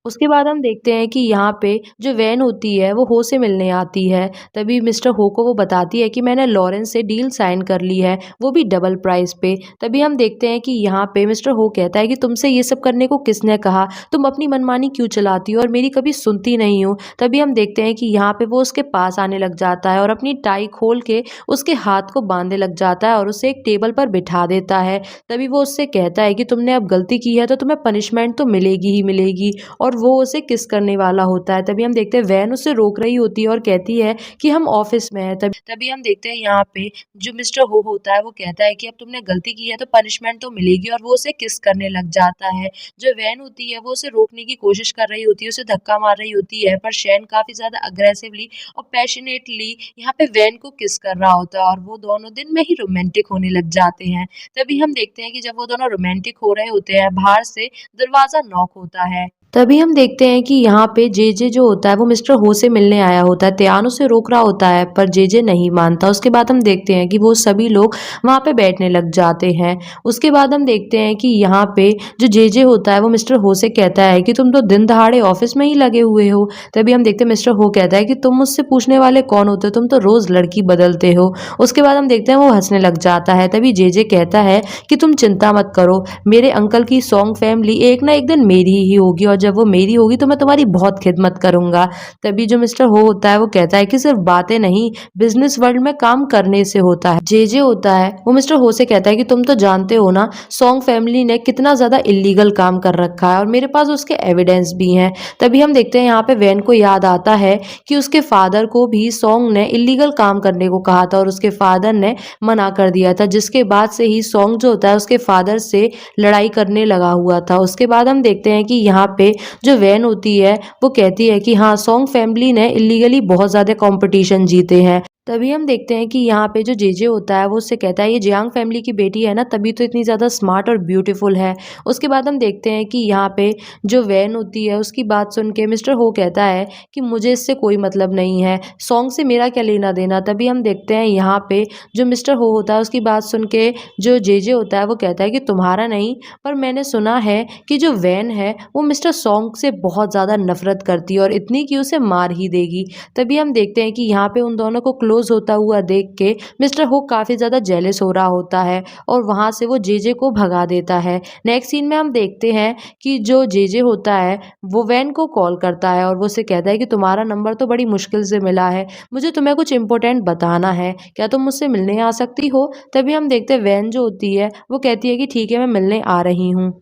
उसके बाद हम देखते हैं कि यहाँ पे जो वैन होती है वो हो से मिलने आती है। तभी मिस्टर हो को वो बताती है कि मैंने लॉरेंस से डील साइन कर ली है, वो भी डबल प्राइस पे। तभी हम देखते हैं कि यहाँ पे मिस्टर हो कहता है कि तुमसे ये सब करने को किसने कहा, तुम अपनी मनमानी क्यों चलाती हो और मेरी कभी सुनती नहीं हो। तभी हम देखते हैं कि यहाँ पे वो उसके पास आने लग जाता है और अपनी टाई खोल के उसके हाथ को बांधने लग जाता है और उसे एक टेबल पर बिठा देता है। तभी वो उससे कहता है कि तुमने अब गलती की है तो तुम्हें पनिशमेंट तो मिलेगी ही मिलेगी, और और वो उसे किस करने वाला होता है। तभी हम देखते हैं वैन उसे रोक रही होती है और कहती है कि हम ऑफिस में हैं। तभी तभी हम देखते हैं यहाँ पे जो मिस्टर हो होता है वो कहता है कि अब तुमने गलती की है तो पनिशमेंट तो मिलेगी, और वो उसे किस करने लग जाता है। जो वैन होती है वो उसे रोकने की कोशिश कर रही होती है, उसे धक्का मार रही होती है, पर शैन काफ़ी ज़्यादा अग्रेसिवली और पैशनेटली यहाँ पे वैन को किस कर रहा होता है, और वो दोनों दिन में ही रोमांटिक होने लग जाते हैं। तभी हम देखते हैं कि जब वो दोनों रोमांटिक हो रहे होते हैं, बाहर से दरवाज़ा नॉक होता है। तभी हम देखते हैं कि यहाँ पे जेजे जो होता है वो मिस्टर हो से मिलने आया होता है। त्यान उसे रोक रहा होता है पर जेजे नहीं मानता। उसके बाद हम देखते हैं कि वो सभी लोग वहाँ पे बैठने लग जाते हैं। उसके बाद हम देखते हैं कि यहाँ पे जो जेजे होता है वो मिस्टर हो से कहता है कि तुम तो दिन दहाड़े ऑफिस में ही लगे हुए हो। तभी हम देखते हैं मिस्टर हो कहता है कि तुम मुझसे पूछने वाले कौन होते हो, तुम तो रोज लड़की बदलते हो। उसके बाद हम देखते हैं वो हंसने लग जाता है। तभी जेजे कहता है कि तुम चिंता मत करो, मेरे अंकल की सॉन्ग फैमिली एक ना एक दिन मेरी ही होगी, और जब वो मेरी होगी तो मैं तुम्हारी बहुत खिदमत करूंगा। तभी जो मिस्टर हो होता है वो कहता है कि सिर्फ बातें नहीं, बिजनेस वर्ल्ड में काम करने से होता है। जे होता है वो मिस्टर हो से कहता है कि तुम तो जानते हो ना सॉन्ग फैमिली ने कितना ज्यादा इलीगल काम कर रखा है, और मेरे पास उसके एविडेंस भी हैं। तभी हम देखते हैं यहाँ पे वैन को याद आता है कि उसके फादर को भी सॉन्ग ने इलीगल काम करने को कहा था और उसके फादर ने मना कर दिया था, जिसके बाद से ही सॉन्ग जो होता है उसके फादर से लड़ाई करने लगा हुआ था। उसके बाद हम देखते हैं कि यहाँ पे जो वैन होती है वो कहती है कि हाँ सॉन्ग फैमिली ने इलीगली बहुत ज़्यादा कंपटीशन जीते हैं। तभी हम देखते हैं कि यहाँ पे जो जेजे होता है वो उससे कहता है ये जियांग फैमिली की बेटी है ना, तभी तो इतनी ज़्यादा स्मार्ट और ब्यूटीफुल है। उसके बाद हम देखते हैं कि यहाँ पे जो वैन होती है उसकी बात सुन के मिस्टर हो कहता है कि मुझे इससे कोई मतलब नहीं है, सॉन्ग से मेरा क्या लेना देना। तभी हम देखते हैं यहाँ पे जो मिस्टर हो होता है उसकी बात सुन के जो जेजे होता है वो कहता है कि तुम्हारा नहीं, पर मैंने सुना है कि जो वैन है वो मिस्टर सॉन्ग से बहुत ज़्यादा नफरत करती है और इतनी कि उसे मार ही देगी। तभी हम देखते हैं कि यहाँ पे उन दोनों को क्लोज होता हुआ देख के मिस्टर हुक काफ़ी ज़्यादा जेलस हो रहा होता है और वहाँ से वो जेजे को भगा देता है। नेक्स्ट सीन में हम देखते हैं कि जो जेजे होता है वो वैन को कॉल करता है और वो उसे कहता है कि तुम्हारा नंबर तो बड़ी मुश्किल से मिला है, मुझे तुम्हें कुछ इंपॉर्टेंट बताना है, क्या तुम मुझसे मिलने आ सकती हो। तभी हम देखते हैं वैन जो होती है वो कहती है कि ठीक है मैं मिलने आ रही हूँ।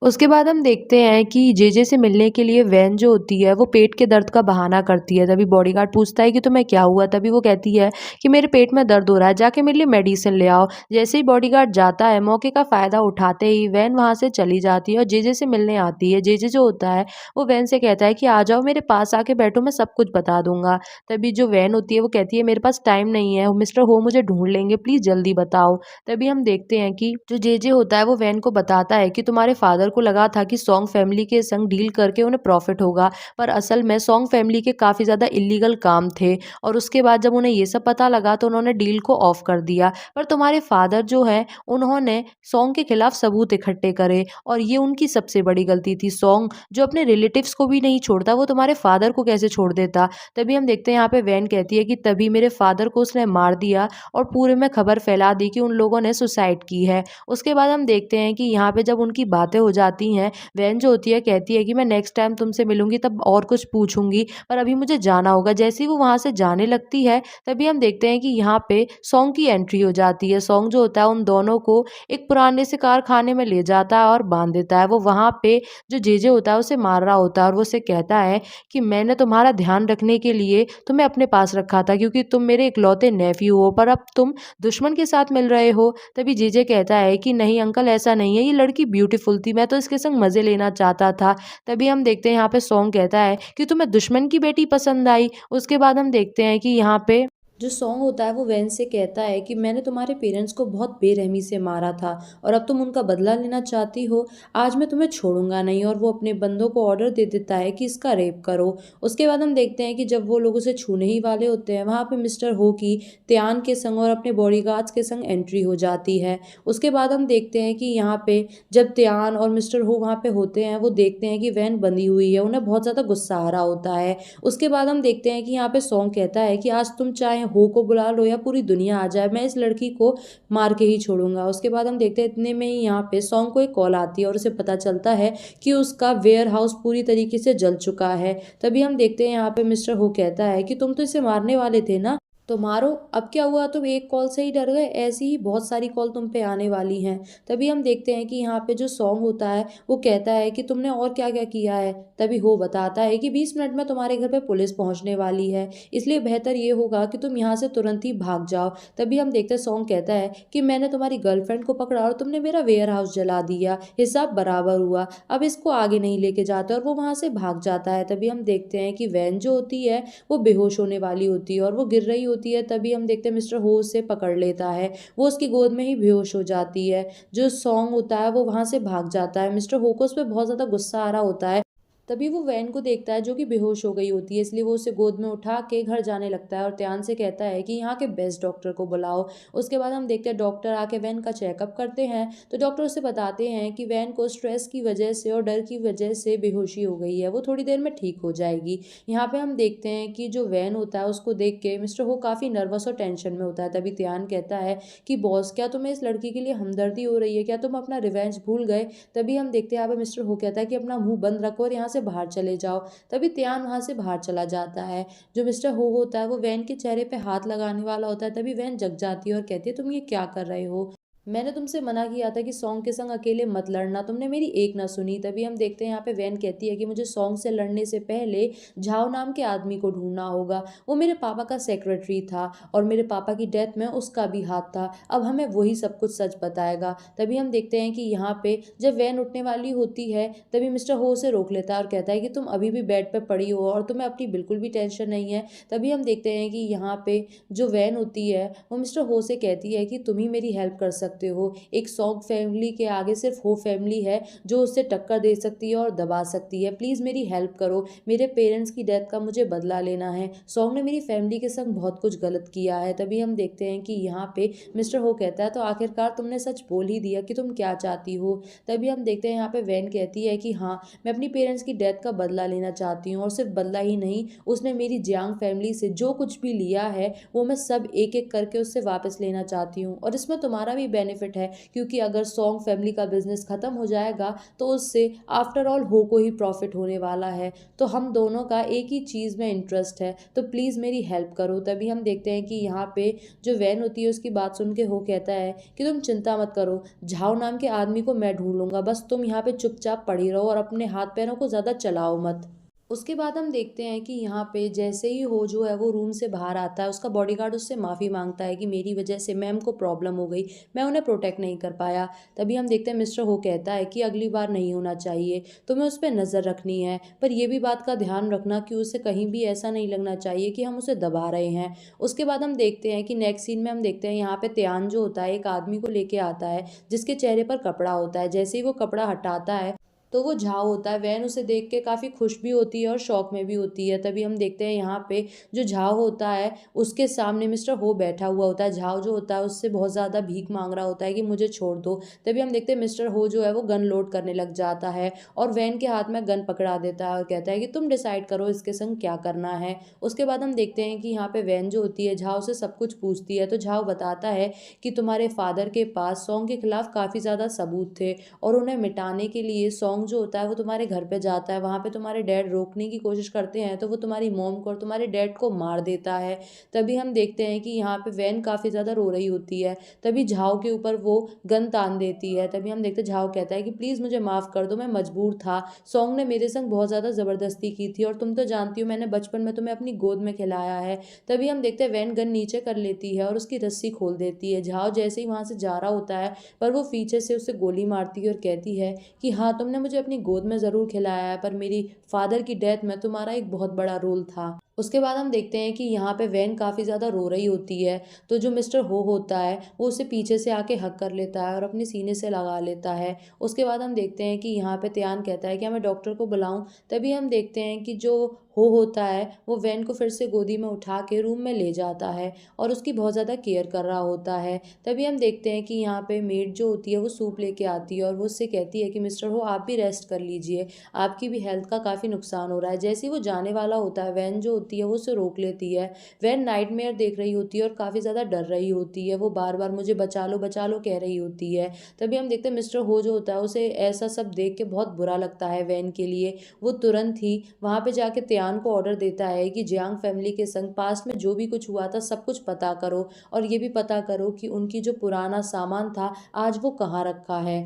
उसके बाद हम देखते हैं कि जेजे से मिलने के लिए वैन जो होती है वो पेट के दर्द का बहाना करती है। तभी बॉडीगार्ड पूछता है कि तुम्हें क्या हुआ। तभी वो कहती है कि मेरे पेट में दर्द हो रहा है, जाके मेरे लिए मेडिसिन ले आओ। जैसे ही बॉडीगार्ड जाता है मौके का फ़ायदा उठाते ही वैन वहाँ से चली जाती है और जेजे से मिलने आती है। जेजे जो होता है वो वैन से कहता है कि आ जाओ मेरे पास आके बैठो, मैं सब कुछ बता दूंगा। तभी जो वैन होती है वो कहती है मेरे पास टाइम नहीं है, मिस्टर हो मुझे ढूंढ लेंगे, प्लीज़ जल्दी बताओ। तभी हम देखते हैं कि जो जेजे होता है वो वैन को बताता है कि तुम्हारे फादर को लगा था कि सॉन्ग फैमिली के संग डील करके उन्हें प्रॉफिट होगा, पर असल में सॉन्ग फैमिली के काफ़ी ज़्यादा इलीगल काम थे, और उसके बाद जब उन्हें ये सब पता लगा तो उन्होंने डील को ऑफ कर दिया। पर तुम्हारे फादर जो है उन्होंने सॉन्ग के खिलाफ सबूत इकट्ठे करे और ये उनकी सबसे बड़ी गलती थी। सॉन्ग जो अपने रिलेटिव्स को भी नहीं छोड़ता वो तुम्हारे फादर को कैसे छोड़ देता। तभी हम देखते हैं यहाँ पे वैन कहती है कि तभी मेरे फादर को उसने मार दिया और पूरे में खबर फैला दी कि उन लोगों ने सुसाइड की है। उसके बाद हम देखते हैं कि यहाँ पे जब उनकी बातें हो जाती हैं, वैन जो होती है कहती है कि मैं नेक्स्ट टाइम तुमसे मिलूंगी तब और कुछ पूछूंगी, पर अभी मुझे जाना होगा। जैसे ही वो वहां से जाने लगती है तभी हम देखते हैं कि यहाँ पे सॉन्ग की एंट्री हो जाती है। सॉन्ग जो होता है उन दोनों को एक पुराने से कारखाने में ले जाता है और बांध देता है। वो वहां पे जो जेजे होता है उसे मार रहा होता है और वो उसे कहता है कि मैंने तुम्हारा ध्यान रखने के लिए तुम्हें अपने पास रखा था क्योंकि तुम मेरे इकलौते नेफ्यू हो, पर अब तुम दुश्मन के साथ मिल रहे हो। तभी जीजे कहता है कि नहीं अंकल ऐसा नहीं है, ये लड़की ब्यूटीफुल थी, मैं तो इसके संग मजे लेना चाहता था। तभी हम देखते हैं यहाँ पे सॉन्ग कहता है कि तुम्हें दुश्मन की बेटी पसंद आई। उसके बाद हम देखते हैं कि यहाँ पे जो सॉन्ग होता है वो वैन से कहता है कि मैंने तुम्हारे पेरेंट्स को बहुत बेरहमी से मारा था और अब तुम उनका बदला लेना चाहती हो, आज मैं तुम्हें छोड़ूंगा नहीं। और वो अपने बंदों को ऑर्डर दे देता है कि इसका रेप करो। उसके बाद हम देखते हैं कि जब वो लोग उसे छूने ही वाले होते हैं वहाँ पे मिस्टर हो की त्यान के संग और अपने बॉडीगार्ड्स के संग एंट्री हो जाती है। उसके बाद हम देखते हैं कि यहाँ पे जब त्यान और मिस्टर हो वहाँ पे होते हैं वो देखते हैं कि वैन बंधी हुई है, उन्हें बहुत ज़्यादा गुस्सा आ रहा होता है। उसके बाद हम देखते हैं कि यहाँ पे सॉन्ग कहता है कि आज तुम चाहे हो को बुला लो या पूरी दुनिया आ जाए, मैं इस लड़की को मार के ही छोड़ूंगा। उसके बाद हम देखते हैं इतने में ही यहाँ पे सॉन्ग को एक कॉल आती है और उसे पता चलता है कि उसका वेयर हाउस पूरी तरीके से जल चुका है। तभी हम देखते हैं यहाँ पे मिस्टर हो कहता है कि तुम तो इसे मारने वाले थे ना। तो मारो, अब क्या हुआ, तुम एक कॉल से ही डर गए? ऐसी ही बहुत सारी कॉल तुम पे आने वाली हैं। तभी हम देखते हैं कि यहाँ पे जो सॉन्ग होता है वो कहता है कि तुमने और क्या क्या किया है। तभी हो बताता है कि 20 मिनट में तुम्हारे घर पे पुलिस पहुंचने वाली है, इसलिए बेहतर ये होगा कि तुम यहाँ से तुरंत ही भाग जाओ। तभी हम देखते हैं सॉन्ग कहता है कि मैंने तुम्हारी गर्लफ्रेंड को पकड़ा और तुमने मेरा वेयर हाउस जला दिया, हिसाब बराबर हुआ, अब इसको आगे नहीं लेके जाते, और वो वहां से भाग जाता है। तभी हम देखते हैं कि वैन जो होती है वो बेहोश होने वाली होती है और वो गिर रही होती है। तभी हम देखते हैं मिस्टर हो उसे पकड़ लेता है, वो उसकी गोद में ही बेहोश हो जाती है। जो सॉन्ग होता है वो वहां से भाग जाता है। मिस्टर हो को उस पर बहुत ज्यादा गुस्सा आ रहा होता है। तभी वो वैन को देखता है जो कि बेहोश हो गई होती है, इसलिए वो उसे गोद में उठा के घर जाने लगता है और त्यान से कहता है कि यहाँ के बेस्ट डॉक्टर को बुलाओ। उसके बाद हम देखते हैं डॉक्टर आके वैन का चेकअप करते हैं। तो डॉक्टर उसे बताते हैं कि वैन को स्ट्रेस की वजह से और डर की वजह से बेहोशी हो गई है, वो थोड़ी देर में ठीक हो जाएगी। यहाँ पे हम देखते हैं कि जो वैन होता है उसको देख के मिस्टर हो काफ़ी नर्वस और टेंशन में होता है। तभी त्यान कहता है कि बॉस, क्या तुम्हें इस लड़की के लिए हमदर्दी हो रही है? क्या तुम अपना रिवेंज भूल गए? तभी हम देखते हैं यहाँ पे मिस्टर हो कहता है कि अपना मुंह बंद रखो और यहाँ से बाहर चले जाओ। तभी त्यान वहां से बाहर चला जाता है। जो मिस्टर हो होता है वो वैन के चेहरे पे हाथ लगाने वाला होता है। तभी वैन जग जाती है और कहती है तुम ये क्या कर रहे हो? मैंने तुमसे मना किया था कि सॉन्ग के संग अकेले मत लड़ना, तुमने मेरी एक ना सुनी। तभी हम देखते हैं यहाँ पे वैन कहती है कि मुझे सॉन्ग से लड़ने से पहले झाओ नाम के आदमी को ढूंढना होगा। वो मेरे पापा का सेक्रेटरी था और मेरे पापा की डेथ में उसका भी हाथ था। अब हमें वही सब कुछ सच बताएगा। तभी हम देखते हैं कि यहाँ पे जब वैन उठने वाली होती है तभी मिस्टर हो उसे रोक लेता है और कहता है कि तुम अभी भी बेड पे पड़ी हो और तुम्हें अपनी बिल्कुल भी टेंशन नहीं है। तभी हम देखते हैं कि यहाँ पे जो वैन होती है वो मिस्टर हो से कहती है कि तुम ही मेरी हेल्प कर सकते हो। एक सॉन्ग फैमिली के आगे सिर्फ हो फैमिली है जो उससे टक्कर दे सकती है और दबा सकती है। प्लीज़ मेरी हेल्प करो, मेरे पेरेंट्स की डेथ का मुझे बदला लेना है। सॉन्ग ने मेरी फैमिली के संग बहुत कुछ गलत किया है। तभी हम देखते हैं कि यहाँ पे मिस्टर हो कहता है तो आखिरकार तुमने सच बोल ही दिया कि तुम क्या चाहती हो। तभी हम देखते हैं यहाँ पे वैन कहती है कि हाँ, मैं अपनी पेरेंट्स की डेथ का बदला लेना चाहती हूँ, और सिर्फ बदला ही नहीं, उसने मेरी जियांग फैमिली से जो कुछ भी लिया है वो मैं सब एक एक करके उससे वापस लेना चाहती हूँ। और इसमें तुम्हारा भी बेनिफिट है, क्योंकि अगर सॉन्ग फैमिली का बिजनेस खत्म हो जाएगा तो उससे आफ्टर ऑल हो को ही प्रॉफिट होने वाला है। तो हम दोनों का एक ही चीज़ में इंटरेस्ट है, तो प्लीज़ मेरी हेल्प करो। तभी हम देखते हैं कि यहाँ पे जो वैन होती है उसकी बात सुन के हो कहता है कि तुम चिंता मत करो, झाओ नाम के आदमी को मैं ढूंढ लूंगा, बस तुम यहाँ पे चुपचाप पड़ी रहो और अपने हाथ पैरों को ज़्यादा चलाओ मत। उसके बाद हम देखते हैं कि यहाँ पे जैसे ही हो जो है वो रूम से बाहर आता है, उसका बॉडीगार्ड उससे माफ़ी मांगता है कि मेरी वजह से मैम को प्रॉब्लम हो गई, मैं उन्हें प्रोटेक्ट नहीं कर पाया। तभी हम देखते हैं मिस्टर हो कहता है कि अगली बार नहीं होना चाहिए, तुम्हें उस पर नज़र रखनी है, पर यह भी बात का ध्यान रखना कि उसे कहीं भी ऐसा नहीं लगना चाहिए कि हम उसे दबा रहे हैं। उसके बाद हम देखते हैं कि नेक्स्ट सीन में हम देखते हैं यहाँ पे त्यान जो होता है एक आदमी को लेके आता है जिसके चेहरे पर कपड़ा होता है। जैसे ही वो कपड़ा हटाता है तो वो झाव होता है। वैन उसे देख के काफ़ी खुश भी होती है और शौक में भी होती है। तभी हम देखते हैं यहाँ पे जो झाव होता है उसके सामने मिस्टर हो बैठा हुआ होता है। झाव जो होता है उससे बहुत ज़्यादा भीख मांग रहा होता है कि मुझे छोड़ दो। तभी हम देखते हैं मिस्टर हो जो है वो गन लोड करने लग जाता है और वैन के हाथ में गन पकड़ा देता है और कहता है कि तुम डिसाइड करो इसके संग क्या करना है। उसके बाद हम देखते हैं कि यहाँ पे वैन जो होती है झाव से सब कुछ पूछती है, तो झाव बताता है कि तुम्हारे फादर के पास सॉन्ग के खिलाफ काफ़ी ज़्यादा सबूत थे और उन्हें मिटाने के लिए सॉन्ग जो होता है वो तुम्हारे घर पे जाता है। वहाँ पे तुम्हारे डैड रोकने की कोशिश करते हैं तो वो तुम्हारी मॉम को और तुम्हारे डैड को मार देता है। तभी हम देखते हैं कि यहाँ पे वैन काफ़ी ज़्यादा रो रही होती है। तभी झाव के ऊपर वो गन तान देती है। तभी हम देखते झाव कहता है कि प्लीज़ मुझे माफ़ कर दो, मैं मजबूर था, सॉन्ग ने मेरे संग बहुत ज़्यादा ज़बरदस्ती की थी और तुम तो जानती हो मैंने बचपन में तुम्हें अपनी गोद में खिलाया है। तभी हम देखते हैं वैन गन नीचे कर लेती है और उसकी रस्सी खोल देती है। झाव जैसे ही वहाँ से जा रहा होता है पर वो पीछे से उसे गोली मारती है और कहती है कि हाँ, तुमने मुझे अपनी गोद में ज़रूर खिलाया है पर मेरी फादर की डेथ में तुम्हारा एक बहुत बड़ा रोल था। उसके बाद हम देखते हैं कि यहाँ पे वैन काफ़ी ज़्यादा रो रही होती है, तो जो मिस्टर हो होता है वो उसे पीछे से आके हक कर लेता है और अपने सीने से लगा लेता है। उसके बाद हम देखते हैं कि यहाँ पे त्यान कहता है कि मैं डॉक्टर को बुलाऊं। तभी हम देखते हैं कि जो हो होता है वो वैन को फिर से गोदी में उठा के रूम में ले जाता है और उसकी बहुत ज़्यादा केयर कर रहा होता है। तभी हम देखते हैं कि यहाँ पे मेड जो होती है वो सूप लेके आती है और वो उससे कहती है कि मिस्टर हो आप भी रेस्ट कर लीजिए, आपकी भी हेल्थ का काफ़ी नुकसान हो रहा है। जैसे ही वो जाने वाला होता है वैन जो होती है वो उसे रोक लेती है। वैन नाइटमेयर देख रही होती है और काफ़ी ज़्यादा डर रही होती है, वो बार बार मुझे बचा लो कह रही होती है। तभी हम देखते हैं मिस्टर हो जो होता है उसे ऐसा सब देख के बहुत बुरा लगता है वैन के लिए। वो तुरंत ही वहाँ पे जाके त्यान को ऑर्डर देता है कि जियांग फैमिली के संग पास्ट में जो भी कुछ हुआ था सब कुछ पता करो, और ये भी पता करो कि उनकी जो पुराना सामान था आज वो कहाँ रखा है।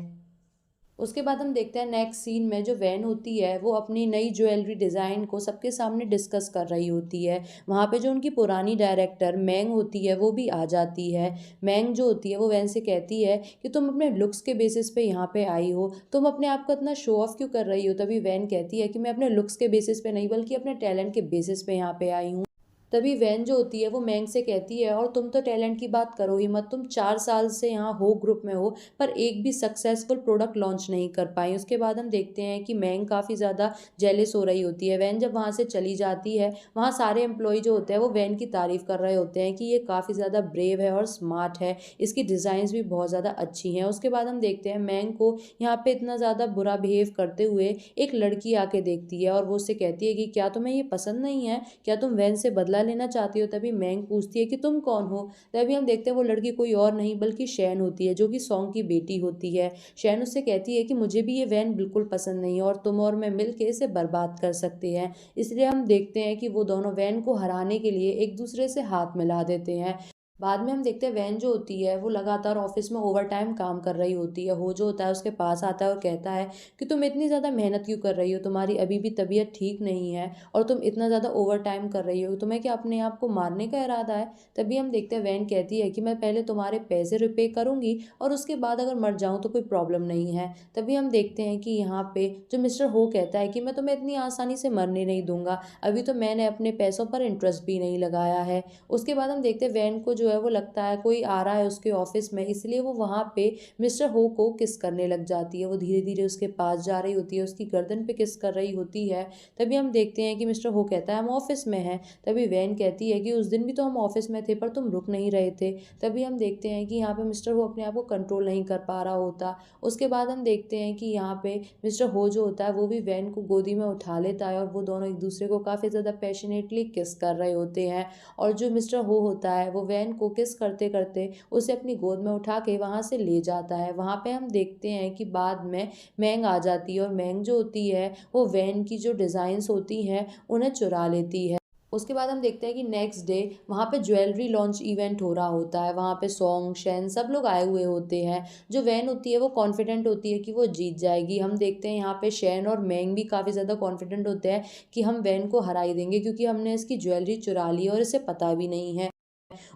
उसके बाद हम देखते हैं नेक्स्ट सीन में जो वैन होती है वो अपनी नई ज्वेलरी डिज़ाइन को सबके सामने डिस्कस कर रही होती है। वहाँ पे जो उनकी पुरानी डायरेक्टर मैंग होती है वो भी आ जाती है। मैंग जो होती है वो वैन से कहती है कि तुम अपने लुक्स के बेसिस पे यहाँ पे आई हो, तुम अपने आप को इतना शो ऑफ क्यों कर रही हो। तभी वैन कहती है कि मैं अपने लुक्स के बेसिस पे नहीं बल्कि अपने टैलेंट के बेसिस पे यहाँ पे आई हूँ। तभी वैन जो होती है वो मैंग से कहती है और तुम तो टैलेंट की बात करो ही मत, तुम 4 साल से यहाँ हो ग्रुप में हो पर एक भी सक्सेसफुल प्रोडक्ट लॉन्च नहीं कर पाई। उसके बाद हम देखते हैं कि मैंग काफ़ी ज़्यादा जेलिस हो रही होती है। वैन जब वहाँ से चली जाती है वहाँ सारे एम्प्लॉय जो होते हैं वो वैन की तारीफ़ कर रहे होते हैं कि ये काफ़ी ज़्यादा ब्रेव है और स्मार्ट है, इसकी डिज़ाइंस भी बहुत ज़्यादा अच्छी हैं। उसके बाद हम देखते हैं मैंग को यहाँ पे इतना ज़्यादा बुरा बिहेव करते हुए एक लड़की आके देखती है और वो उससे कहती है कि क्या तुम्हें ये पसंद नहीं है, क्या तुम वैन से बदला लेना चाहती हो। तभी मैंग पूछती है कि तुम कौन हो। तभी हम देखते हैं वो लड़की कोई और नहीं बल्कि शैन होती है जो कि सॉन्ग की बेटी होती है। शैन उससे कहती है कि मुझे भी ये वैन बिल्कुल पसंद नहीं है और तुम और मैं मिल के इसे बर्बाद कर सकते हैं। इसलिए हम देखते हैं कि वो दोनों वैन को हराने के लिए एक दूसरे से हाथ मिला देते हैं। बाद में हम देखते हैं वैन जो होती है वो लगातार ऑफिस में ओवर टाइम काम कर रही होती है। हो जो होता है उसके पास आता है और कहता है कि तुम इतनी ज़्यादा मेहनत क्यों कर रही हो, तुम्हारी अभी भी तबीयत ठीक नहीं है और तुम इतना ज़्यादा ओवर टाइम कर रही हो, तुम्हें क्या अपने आप को मारने का इरादा है। तभी हम देखते हैं वैन कहती है कि मैं पहले तुम्हारे पैसे रिपे करूंगी और उसके बाद अगर मर जाऊं तो कोई प्रॉब्लम नहीं है। तभी हम देखते हैं कि यहाँ पे जो मिस्टर हो कहता है कि मैं तुम्हें इतनी आसानी से मरने नहीं दूंगा, अभी तो मैंने अपने पैसों पर इंटरेस्ट भी नहीं लगाया है। उसके बाद हम देखते हैं वैन को जो है वो लगता है कोई आ रहा है उसके ऑफिस में, इसलिए वो वहाँ पे मिस्टर हो को किस करने लग जाती है। वो धीरे धीरे उसके पास जा रही होती है, उसकी गर्दन पे किस कर रही होती है। तभी हम देखते हैं कि मिस्टर हो कहता है हम ऑफिस में हैं। तभी वैन कहती है कि उस दिन भी तो हम ऑफिस में थे पर तुम रुक नहीं रहे थे। तभी हम देखते हैं कि यहाँ पे मिस्टर हो अपने आप को कंट्रोल नहीं कर पा रहा होता। उसके बाद हम देखते हैं कि यहाँ पे मिस्टर हो जो होता है वो भी वैन को गोदी में उठा लेता है और वो दोनों एक दूसरे को काफ़ी ज़्यादा पैशनेटली किस कर रहे होते हैं। और जो मिस्टर हो होता है वो वैन को किस करते करते उसे अपनी गोद में उठा के वहाँ से ले जाता है। वहाँ पे हम देखते हैं कि बाद में मैंग आ जाती है और मैंग जो होती है वो वैन की जो डिज़ाइंस होती हैं उन्हें चुरा लेती है। उसके बाद हम देखते हैं कि नेक्स्ट डे वहाँ पे ज्वेलरी लॉन्च इवेंट हो रहा होता है। वहाँ पे सॉन्ग शैन सब लोग आए हुए होते हैं। जो वैन होती है वो कॉन्फिडेंट होती है कि वो जीत जाएगी। हम देखते हैं यहाँ पे शैन और मैंग भी काफ़ी ज़्यादा कॉन्फिडेंट होते हैं कि हम वैन को हरा ही देंगे क्योंकि हमने इसकी ज्वेलरी चुरा ली और इसे पता भी नहीं है।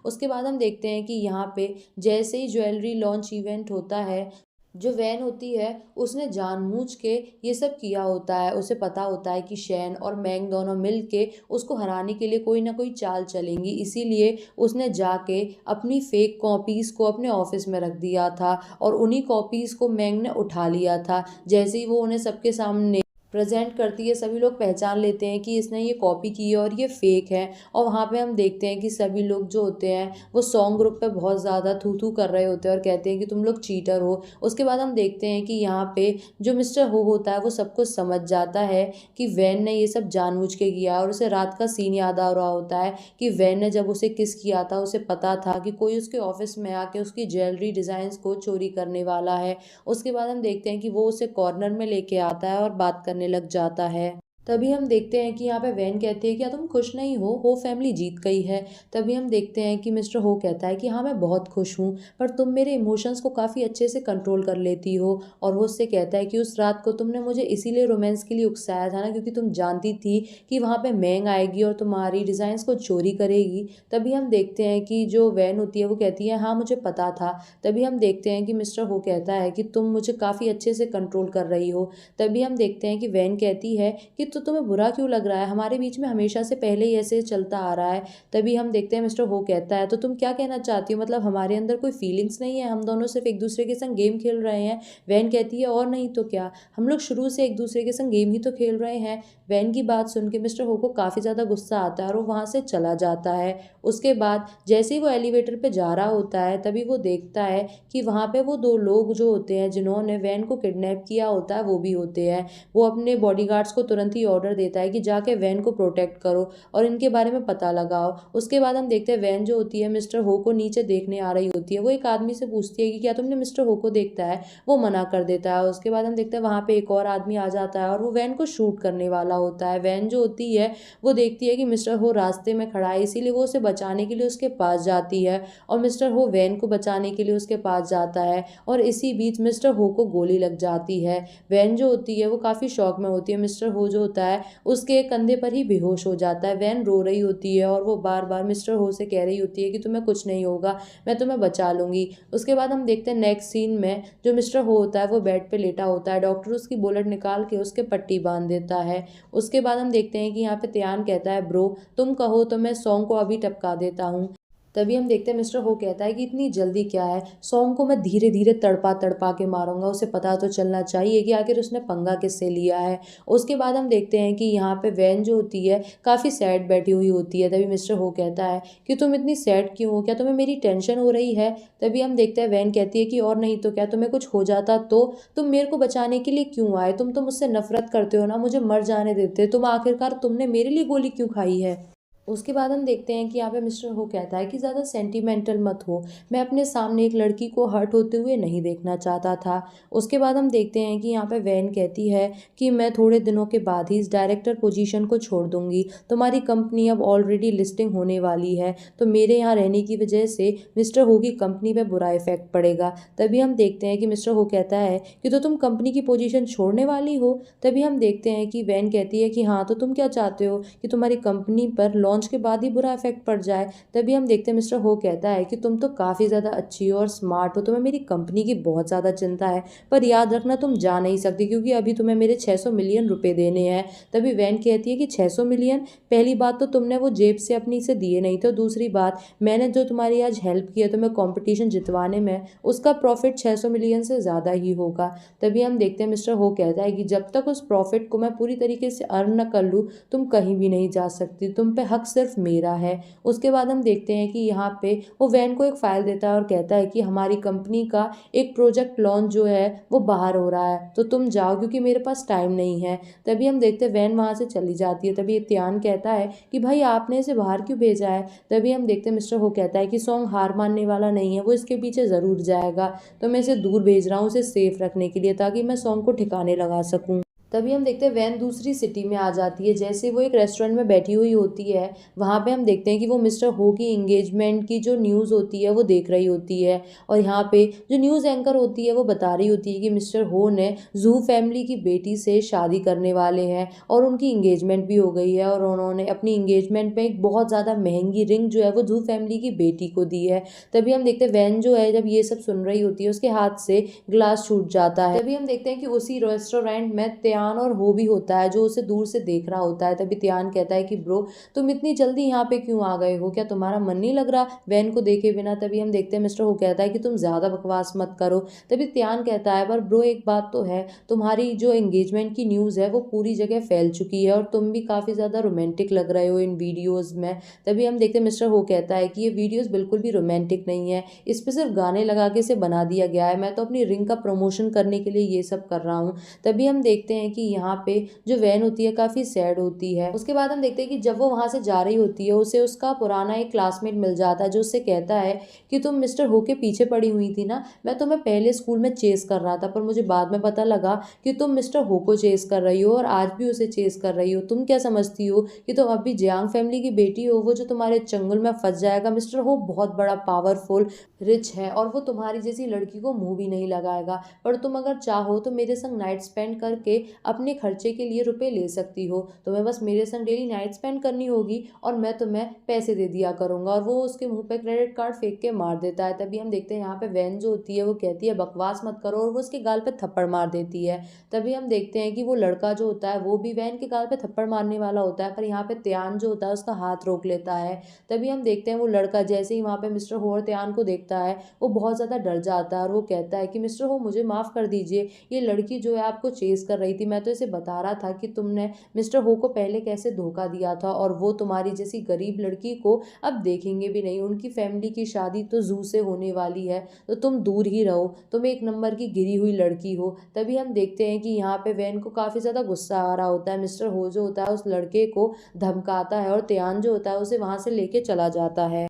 उसके बाद हम देखते हैं कि यहाँ पे जैसे ही ज्वेलरी लॉन्च इवेंट होता है, जो वैन होती है उसने जानबूझ के ये सब किया होता है। उसे पता होता है कि शैन और मैंग दोनों मिल के उसको हराने के लिए कोई ना कोई चाल चलेंगी, इसीलिए उसने जाके अपनी फेक कॉपीज़ को अपने ऑफिस में रख दिया था और उन्हीं कॉपीज़ को मैंग ने उठा लिया था। जैसे ही वो उन्हें सबके सामने प्रेजेंट करती है सभी लोग पहचान लेते हैं कि इसने ये कॉपी की है और ये फेक है। और वहाँ पे हम देखते हैं कि सभी लोग जो होते हैं वो सॉन्ग ग्रुप पे बहुत ज़्यादा थू थू कर रहे होते हैं और कहते हैं कि तुम लोग चीटर हो। उसके बाद हम देखते हैं कि यहाँ पे जो मिस्टर हो होता है वो सब कुछ समझ जाता है कि वैन ने ये सब जानबूझ के किया और उसे रात का सीन याद आ रहा होता है कि वैन ने जब उसे किस किया था उसे पता था कि कोई उसके ऑफिस में आके उसकी ज्वेलरी डिज़ाइंस को चोरी करने वाला है। उसके बाद हम देखते हैं कि वो उसे कॉर्नर में लेके आता है और बात करने लग जाता है। तभी हम देखते हैं कि यहाँ पे वैन कहती है क्या तुम खुश नहीं हो फैमिली जीत गई है। तभी हम देखते हैं कि मिस्टर हो कहता है कि हाँ मैं बहुत खुश हूँ पर तुम मेरे इमोशंस को काफ़ी अच्छे से कंट्रोल कर लेती हो। और वो उससे कहता है कि उस रात को तुमने मुझे इसीलिए रोमांस के लिए उकसाया था ना, क्योंकि तुम जानती थी कि वहाँ पे मैंग आएगी और तुम्हारी डिज़ाइंस को चोरी करेगी। तभी हम देखते हैं कि जो वैन होती है वो कहती है हाँ मुझे पता था। तभी हम देखते हैं कि मिस्टर हो कहता है कि तुम मुझे काफ़ी अच्छे से कंट्रोल कर रही हो। तभी हम देखते हैं कि वैन कहती है कि तो तुम्हें बुरा क्यों लग रहा है, हमारे बीच में हमेशा से पहले ही ऐसे चलता आ रहा है। तभी हम देखते हैं मिस्टर हो कहता है तो तुम क्या कहना चाहती हो, मतलब हमारे अंदर कोई फीलिंग्स नहीं है, हम दोनों सिर्फ एक दूसरे के संग गेम खेल रहे हैं। वैन कहती है और नहीं तो क्या, हम लोग शुरू से एक दूसरे के संग गेम ही तो खेल रहे हैं। वैन की बात सुन के मिस्टर हो को काफ़ी ज़्यादा गुस्सा आता है और वो वहाँ से चला जाता है। उसके बाद जैसे ही वो एलिवेटर पे जा रहा होता है तभी वो देखता है कि वहाँ पे वो दो लोग जो होते हैं जिन्होंने वैन को किडनैप किया होता है वो भी होते हैं। वो अपने बॉडीगार्ड्स को तुरंत ही ऑर्डर देता है कि जाके वैन को प्रोटेक्ट करो और इनके बारे में पता लगाओ। उसके बाद हम देखते हैं वैन जो होती है मिस्टर हो को नीचे देखने आ रही होती है। वो एक आदमी से पूछती है कि क्या तुमने मिस्टर हो को देखता है। वो मना कर देता है। उसके बाद हम देखते हैं वहाँ पे एक और आदमी आ जाता है और वो वैन को शूट करने वाला होता है। वैन जो होती है वो देखती है कि मिस्टर हो रास्ते में खड़ा है, इसीलिए वो उसे बचाने के लिए उसके पास जाती है और मिस्टर हो वैन को बचाने के लिए उसके पास जाता है और इसी बीच मिस्टर हो को गोली लग जाती है। वैन जो होती है वो काफ़ी शौक में होती है। मिस्टर हो जो होता है उसके कंधे पर ही बेहोश हो जाता है। वैन रो रही होती है और वो बार बार मिस्टर हो से कह रही होती है कि तुम्हें कुछ नहीं होगा, मैं तुम्हें बचा लूंगी। उसके बाद हम देखते हैं नेक्स्ट सीन में जो मिस्टर हो होता है वो बेड पे लेटा होता है। डॉक्टर उसकी बुलेट निकाल के उसके पट्टी बांध देता है। उसके बाद हम देखते हैं कि यहाँ पे त्यान कहता है ब्रो तुम कहो तो मैं सॉन्ग को अभी टपका देता हूँ। तभी हम देखते हैं मिस्टर हो कहता है कि इतनी जल्दी क्या है, सॉन्ग को मैं धीरे धीरे तड़पा तड़पा के मारूंगा, उसे पता तो चलना चाहिए कि आखिर उसने पंगा किससे लिया है। उसके बाद हम देखते हैं कि यहाँ पे वैन जो होती है काफ़ी सैड बैठी हुई होती है। तभी मिस्टर हो कहता है कि तुम इतनी सैड क्यों हो, क्या तुम्हें मेरी टेंशन हो रही है। तभी हम देखते हैं वैन कहती है कि और नहीं तो क्या, तुम्हें कुछ हो जाता तो तुम मेरे को बचाने के लिए क्यों आए, तुम तो मुझसे नफरत करते हो ना, मुझे मर जाने देते तुम, आखिरकार तुमने मेरे लिए गोली क्यों खाई है। उसके बाद हम देखते हैं कि यहाँ पे मिस्टर हो कहता है कि ज़्यादा सेंटिमेंटल मत हो, मैं अपने सामने एक लड़की को हर्ट होते हुए नहीं देखना चाहता था। उसके बाद हम देखते हैं कि यहाँ पे वैन कहती है कि मैं थोड़े दिनों के बाद ही इस डायरेक्टर पोजीशन को छोड़ दूंगी, तुम्हारी कंपनी अब ऑलरेडी लिस्टिंग होने वाली है, तो मेरे यहाँ रहने की वजह से मिस्टर हो की कंपनी पे बुरा इफेक्ट पड़ेगा। तभी हम देखते हैं कि मिस्टर हो कहता है कि तो तुम कंपनी की पोजीशन छोड़ने वाली हो। तभी हम देखते हैं कि वैन कहती है कि हाँ तो तुम क्या चाहते हो कि तुम्हारी कंपनी पर लॉन्च के बाद ही बुरा इफेक्ट पड़ जाए। तभी हम देखते हैं मिस्टर हो कहता है कि तुम तो काफ़ी ज़्यादा अच्छी हो और स्मार्ट हो, तुम्हें मेरी कंपनी की बहुत ज़्यादा चिंता है, पर याद रखना तुम जा नहीं सकती क्योंकि अभी तुम्हें मेरे 600 मिलियन रुपए देने हैं। तभी वैन कहती है कि 600 मिलियन, पहली बात तो तुमने वो जेब से अपनी से दिए नहीं थे, दूसरी बात मैंने जो तुम्हारी आज हेल्प किया तुम्हें कंपटीशन जितवाने में, उसका प्रॉफिट 600 मिलियन से ज़्यादा ही होगा। तभी हम देखते हैं मिस्टर हो कहता है कि जब तक उस प्रॉफिट को मैं पूरी तरीके से अर्न न कर लूँ तुम कहीं भी नहीं जा सकती, तुम पे हक सिर्फ मेरा है। उसके बाद हम देखते हैं कि यहाँ पे वो वैन को एक फाइल देता है और कहता है कि हमारी कंपनी का एक प्रोजेक्ट लॉन्च जो है वो बाहर हो रहा है, तो तुम जाओ क्योंकि मेरे पास टाइम नहीं है। तभी हम देखते हैं वैन वहाँ से चली जाती है। तभी त्यान कहता है कि भाई आपने इसे बाहर क्यों भेजा है। तभी हम देखते हैं मिस्टर हो कहता है कि सॉन्ग हार मानने वाला नहीं है, वो इसके पीछे ज़रूर जाएगा, तो मैं इसे दूर भेज रहा हूँ उसे सेफ रखने के लिए ताकि मैं सॉन्ग को ठिकाने लगा सकूँ। तभी हम देखते हैं वैन दूसरी सिटी में आ जाती है। जैसे वो एक रेस्टोरेंट में बैठी हुई होती है वहाँ पे हम देखते हैं कि वो मिस्टर हो की इंगेजमेंट की जो न्यूज़ होती है वो देख रही होती है और यहाँ पे जो न्यूज़ एंकर होती है वो बता रही होती है कि मिस्टर हो ने जू फैमिली की बेटी से शादी करने वाले हैं और उनकी इंगेजमेंट भी हो गई है और उन्होंने अपनी इंगेजमेंट में एक बहुत ज़्यादा महंगी रिंग जो है वो जू फैमिली की बेटी को दी है। तभी हम देखते हैं वैन जो है जब ये सब सुन रही होती है उसके हाथ से ग्लास छूट जाता है। तभी हम देखते हैं कि उसी रेस्टोरेंट में त्यान और हो भी होता है जो उसे दूर से देख रहा होता है। तभी त्यान कहता है कि ब्रो तुम इतनी जल्दी यहाँ पे क्यों आ गए हो, क्या तुम्हारा मन नहीं लग रहा वैन को देखे बिना। तभी हम देखते हैं मिस्टर हो कहता है कि तुम ज्यादा बकवास मत करो। तभी त्यान कहता है पर ब्रो एक बात तो है, तुम्हारी जो एंगेजमेंट की न्यूज है वो पूरी जगह फैल चुकी है और तुम भी काफी ज्यादा रोमांटिक लग रहे हो इन वीडियोज में। तभी हम देखते हैं मिस्टर हो कहता है कि ये वीडियोज बिल्कुल भी रोमांटिक नहीं है, इस पे सिर्फ गाने लगा के इसे बना दिया गया है, मैं तो अपनी रिंग का प्रमोशन करने के लिए ये सब कर रहा हूँ। तभी हम देखते हैं कि यहाँ पे जो वैन होती है काफी सैड होती है। उसके बाद हम देखते हैं कि जब वो वहां से जा रही होती है उसे उसका पुराना एक क्लासमेट मिल जाता है जो उससे कहता है कि तुम मिस्टर हो के पीछे पड़ी हुई थी ना, मैं तुम्हें पहले स्कूल में चेस कर रहा था पर मुझे बाद में पता लगा कि तुम मिस्टर हो को चेस कर रही हो और आज भी उसे चेस कर रही हो। तुम क्या समझती हो कि तुम अभी जियांग फैमिली की बेटी हो, वो जो तुम्हारे चंगुल में फंस जाएगा। मिस्टर हो बहुत बड़ा पावरफुल रिच है और वो तुम्हारी जैसी लड़की को मुंह भी नहीं लगाएगा, पर तुम अगर चाहो तो मेरे संग नाइट स्पेंड करके अपने खर्चे के लिए रुपए ले सकती हो, तुम्हें बस मेरे संग डेली नाइट स्पेंड करनी होगी और मैं तुम्हें पैसे दे दिया करूंगा। और वो उसके मुंह पे क्रेडिट कार्ड फेंक के मार देता है। तभी हम देखते हैं यहाँ पे वैन जो होती है वो कहती है बकवास मत करो और वो उसके गाल पे थप्पड़ मार देती है। तभी हम देखते हैं कि वो लड़का जो होता है वो भी वैन के गाल पे थप्पड़ मारने वाला होता है, पर यहाँ पे त्यान जो होता है उसका हाथ रोक लेता है। तभी हम देखते हैं वो लड़का जैसे ही वहाँ पे मिस्टर हो और त्यान को देखता है वो बहुत ज़्यादा डर जाता है और वो कहता है कि मिस्टर हो मुझे माफ़ कर दीजिए, ये लड़की जो है आपको चेस कर रही थी कि मैं तो इसे बता रहा था कि तुमने मिस्टर हो को पहले कैसे धोखा दिया था और वो तुम्हारी जैसी गरीब लड़की को अब देखेंगे भी नहीं। उनकी फैमिली की शादी तो जू से होने वाली है, तो तुम दूर ही रहो, तुम एक नंबर की गिरी हुई लड़की हो। तभी हम देखते हैं कि यहाँ पे वैन को काफ़ी ज़्यादा गुस्सा आ रहा होता है। मिस्टर हो जो होता है उस लड़के को धमकाता है और त्यान जो होता है उसे वहाँ से लेके चला जाता है।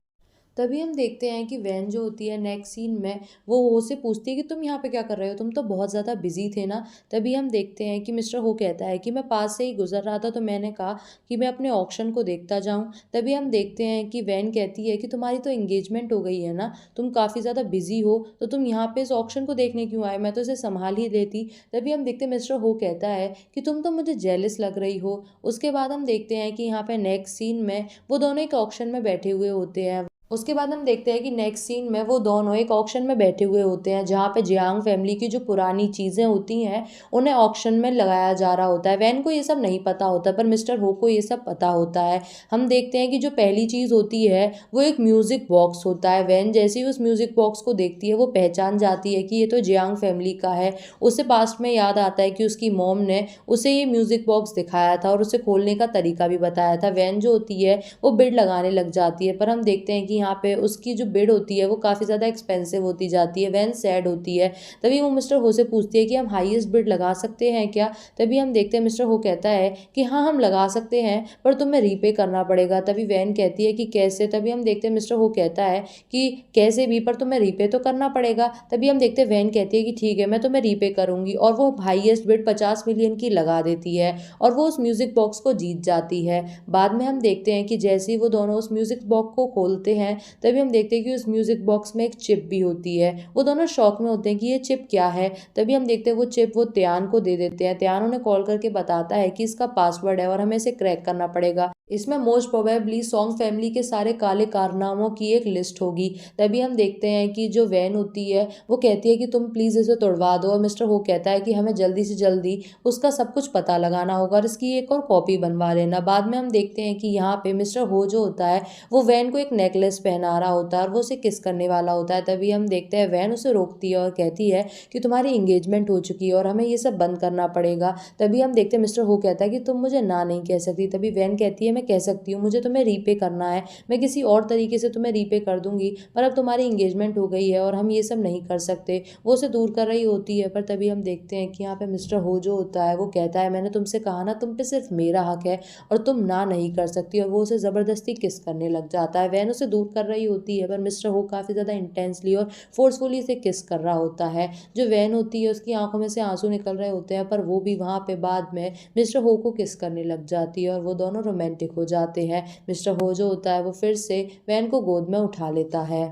तभी हम देखते हैं कि वैन जो होती है नेक्स्ट सीन में वो हो से पूछती है कि तुम यहाँ पे क्या कर रहे हो, तुम तो बहुत ज़्यादा बिजी थे ना। तभी हम देखते हैं कि मिस्टर हो कहता है कि मैं पास से ही गुजर रहा था तो मैंने कहा कि मैं अपने ऑक्शन को देखता जाऊँ। तभी हम देखते हैं कि वैन कहती है कि तुम्हारी तो एंगेजमेंट हो गई है ना, तुम काफ़ी ज़्यादा बिजी हो, तो तुम यहाँ पे इस ऑक्शन को देखने क्यों आए, मैं तो इसे संभाल ही लेती। तभी हम देखते हैं मिस्टर हो कहता है कि तुम तो मुझे जेलस लग रही हो। उसके बाद हम देखते हैं कि यहाँ पे नेक्स्ट सीन में वो दोनों एक ऑक्शन में बैठे हुए होते हैं। उसके बाद हम देखते हैं कि नेक्स्ट सीन में वो दोनों एक ऑक्शन में बैठे हुए होते हैं जहाँ पे जियांग फैमिली की जो पुरानी चीज़ें होती हैं उन्हें ऑक्शन में लगाया जा रहा होता है। वैन को ये सब नहीं पता होता पर मिस्टर हो को ये सब पता होता है। हम देखते हैं कि जो पहली चीज़ होती है वो एक म्यूज़िक बॉक्स होता है। वैन जैसे ही उस म्यूज़िक बॉक्स को देखती है वो पहचान जाती है कि ये तो जियांग फैमिली का है। उसे पास्ट में याद आता है कि उसकी मॉम ने उसे ये म्यूज़िक बॉक्स दिखाया था और उसे खोलने का तरीका भी बताया था। वैन जो होती है वो बिड लगाने लग जाती है पर हम देखते हैं कि यहाँ पे उसकी जो बिड होती है वो काफ़ी ज़्यादा एक्सपेंसिव होती जाती है। वैन सैड होती है। तभी वो मिस्टर हो से पूछती है कि हम हाईएस्ट बिड लगा सकते हैं क्या। तभी हम देखते हैं मिस्टर हो कहता है कि हाँ हम लगा सकते हैं पर तुम्हें रीपे करना पड़ेगा। तभी वैन कहती है कि कैसे। तभी हम देखते हैं मिस्टर हो कहता है कि कैसे भी, पर तुम्हें रीपे तो करना पड़ेगा। तभी हम देखते हैं वैन कहती है कि ठीक है मैं तुम्हें रीपे करूंगी और वो हाईएस्ट बिड 50 मिलियन की लगा देती है और वो उस म्यूजिक बॉक्स को जीत जाती है। बाद में हम देखते हैं कि जैसे ही वो दोनों उस म्यूजिक बॉक्स को खोलते हैं तभी हम देखते हैं कि उस म्यूजिक बॉक्स में एक चिप भी होती है। वो दोनों शॉक में होते हैं कि ये चिप क्या है। तभी हम देखते हैं वो चिप वो त्यान को दे देते हैं। त्यान उन्हें कॉल करके बताता है कि इसका पासवर्ड है और हमें इसे क्रैक करना पड़ेगा। इसमें मोस्ट प्रोबेबली सॉन्ग फैमिली के सारे काले कारनामों की एक लिस्ट होगी। तभी हम देखते हैं कि जो वैन होती है वो कहती है कि तुम प्लीज़ इसे तोड़वा दो और मिस्टर हो कहता है कि हमें जल्दी से जल्दी उसका सब कुछ पता लगाना होगा और इसकी एक और कॉपी बनवा लेना। बाद में हम देखते हैं कि यहाँ पे मिस्टर हो जो होता है वो वैन को एक नेकलेस पहना रहा होता है और वो उसे किस करने वाला होता है। तभी हम देखते हैं वैन उसे रोकती है और कहती है कि तुम्हारी इंगेजमेंट हो चुकी है और हमें ये सब बंद करना पड़ेगा। तभी हम देखते हैं मिस्टर हो कहता है कि तुम मुझे ना नहीं कह सकती। तभी वैन कहती है मैं कह सकती हूँ, मुझे तुम्हें रीपे करना है, मैं किसी और तरीके से तुम्हें रीपे कर दूंगी पर अब तुम्हारी इंगेजमेंट हो गई है और हम ये सब नहीं कर सकते। वो उसे दूर कर रही होती है पर तभी हम देखते हैं कि यहाँ पे मिस्टर हो जो होता है वो कहता है मैंने तुमसे कहा ना तुम पे सिर्फ मेरा हक है और तुम ना नहीं कर सकती, और वो उसे ज़बरदस्ती किस करने लग जाता है। वैन उसे दूर कर रही होती है पर मिस्टर हो काफ़ी ज़्यादा इंटेंसली और फोर्सफुली इसे किस कर रहा होता है। जो वैन होती है उसकी आंखों में से आंसू निकल रहे होते हैं पर वो भी वहाँ पे बाद में मिस्टर हो को किस करने लग जाती है और वो दोनों रोमांटिक हो जाते हैं। मिस्टर हो जो होता है वो फिर से वैन को गोद में उठा लेता है।